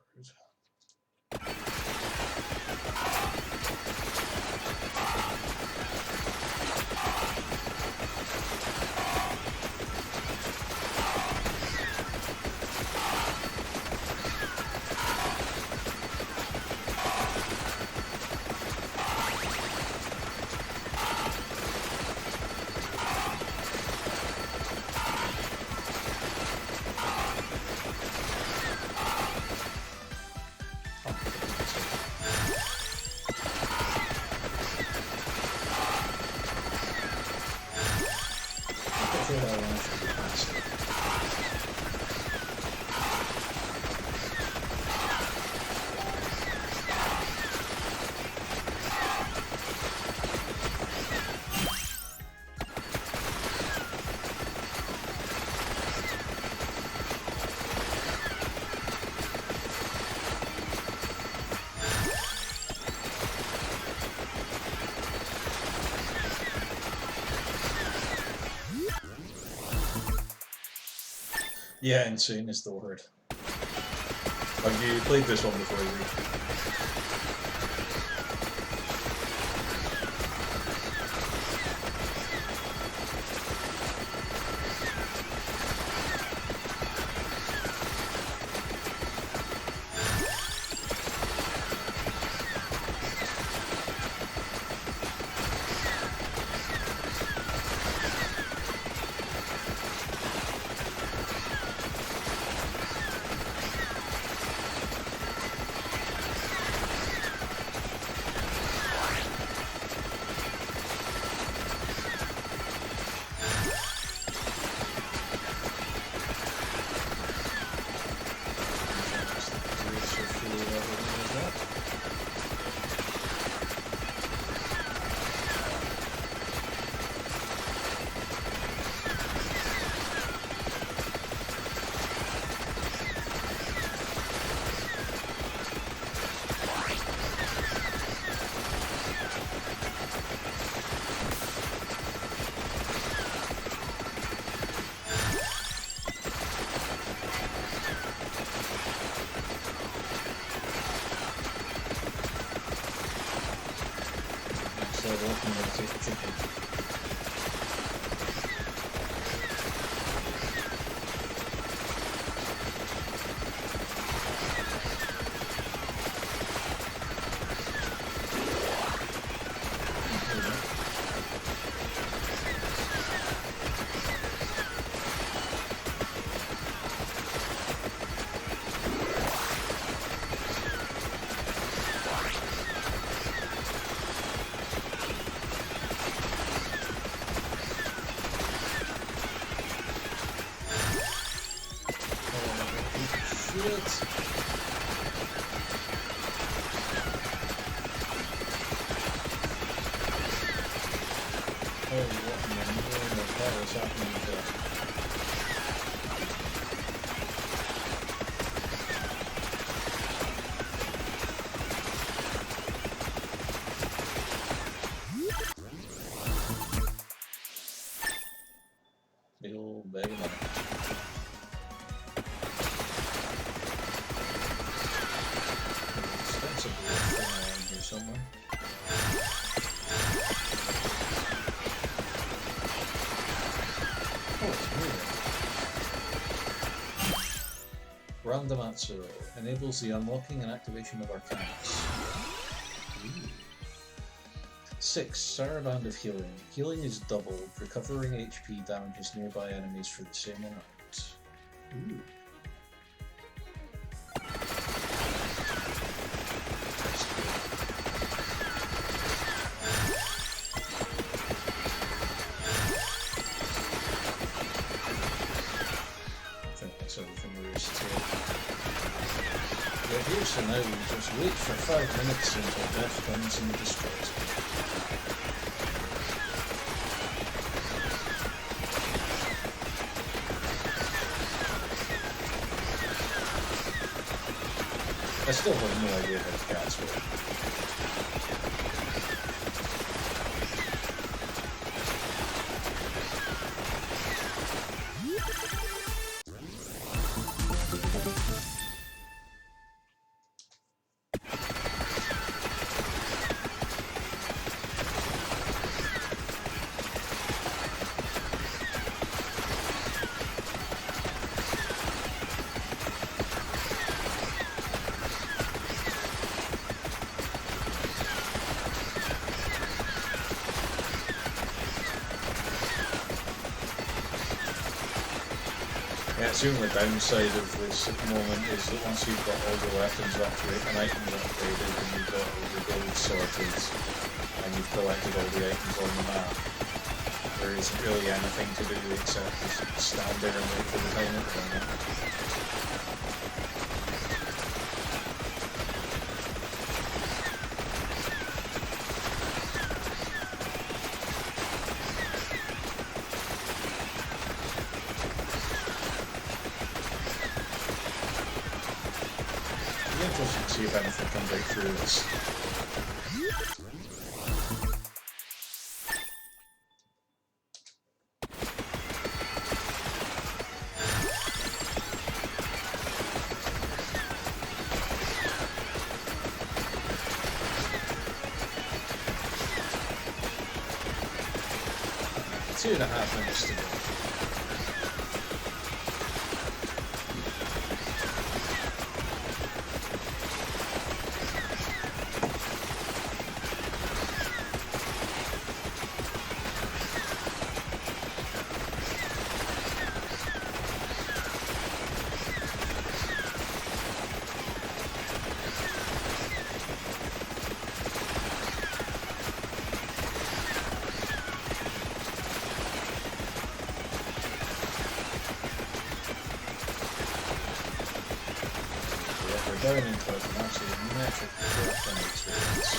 Yeah, insane is the word. Have you played this one before, Reed? Big old bag of money. Expensive thing around here somewhere. Oh, it's moving. Random Atsuro enables the unlocking and activation of Arcanas. 6. Saraband of Healing. Healing is doubled. Recovering HP damages nearby enemies for the same amount. Ooh. I think that's everything there is to it. Yeah, here, so now we just wait for 5 minutes until death comes and destroys it. I still have no idea how the cats work. Yeah, it's the only downside of this at the moment is that once you've got all your weapons upgraded and items upgraded and you've got all your gold sorted and you've collected all the items on the map, there isn't really anything to do except just stand there and wait for the timer to run out. Interesting to see if anything comes out through this. 2.5 minutes to go. Down into an absolute metric from experience.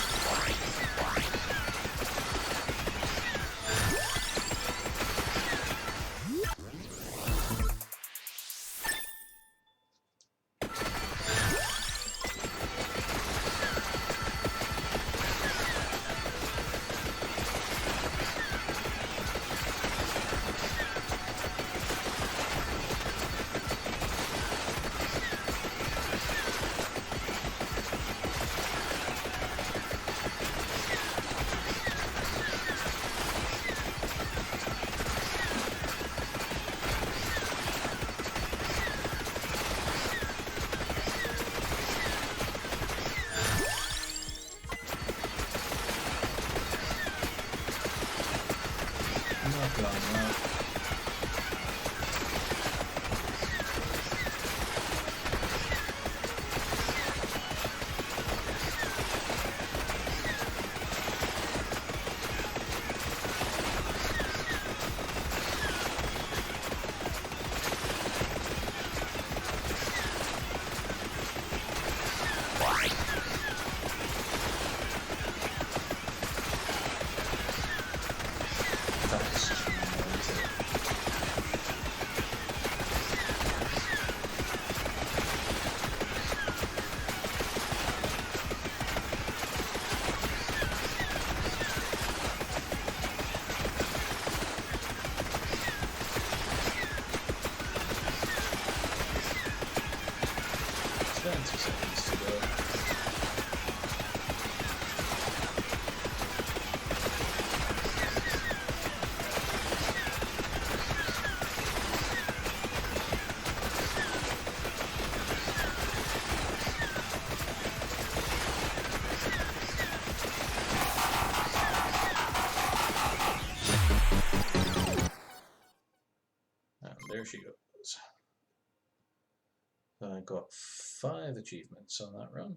There she goes. I got 5 achievements on that run.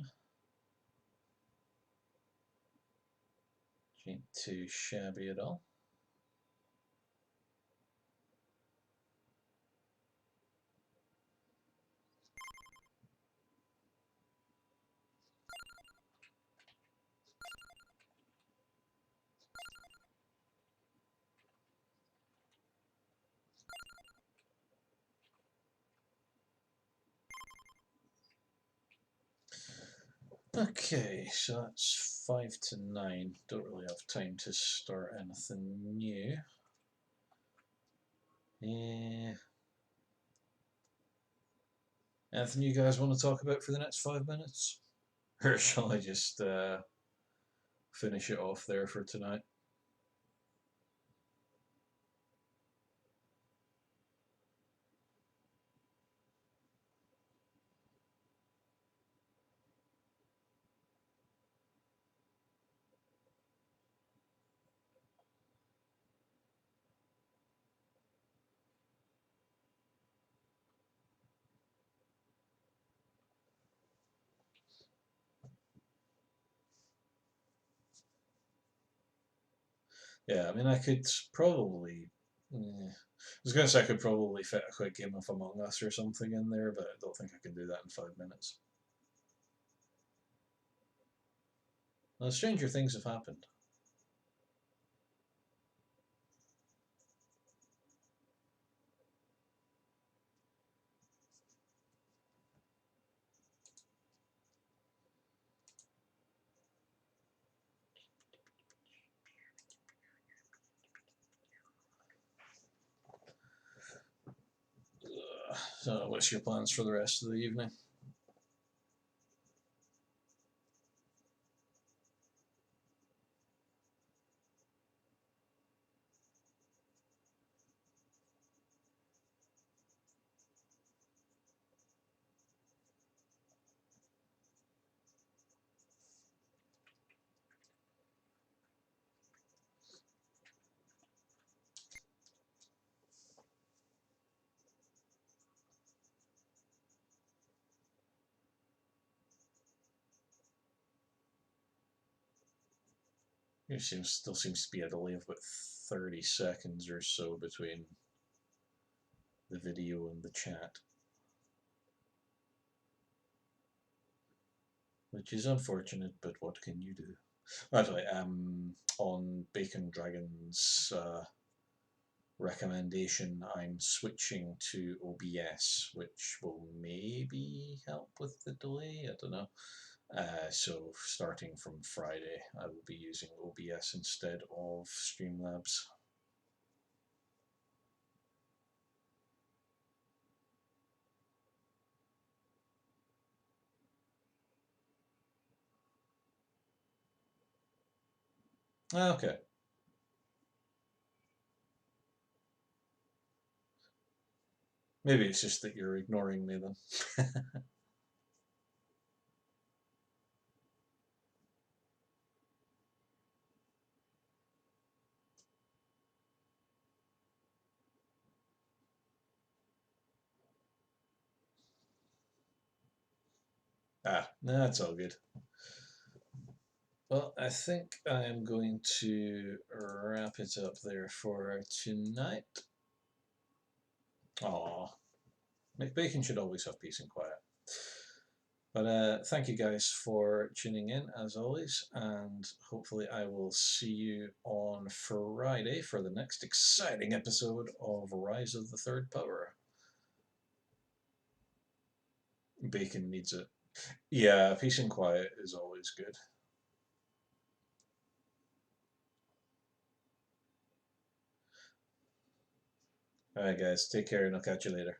Ain't too shabby at all. Okay, so that's 5 to 9. Don't really have time to start anything new. Anything you guys want to talk about for the next 5 minutes? Or shall I just finish it off there for tonight? Yeah, I mean, I could probably. I was going to say I could probably fit a quick game of Among Us or something in there, but I don't think I can do that in 5 minutes. Well, stranger things have happened. So, what's your plans for the rest of the evening? Still seems to be a delay of about 30 seconds or so between the video and the chat, which is unfortunate, but what can you do? By the way, on Bacon Dragon's recommendation, I'm switching to OBS, which will maybe help with the delay. I don't know. So starting from Friday, I will be using OBS instead of Streamlabs. Okay. Maybe it's just that you're ignoring me then. No, that's all good. Well, I think I'm going to wrap it up there for tonight. Aw, McBacon should always have peace and quiet. But thank you guys for tuning in as always, and hopefully I will see you on Friday for the next exciting episode of Rise of the Third Power. Bacon needs it. Yeah, peace and quiet is always good. Alright guys, take care and I'll catch you later.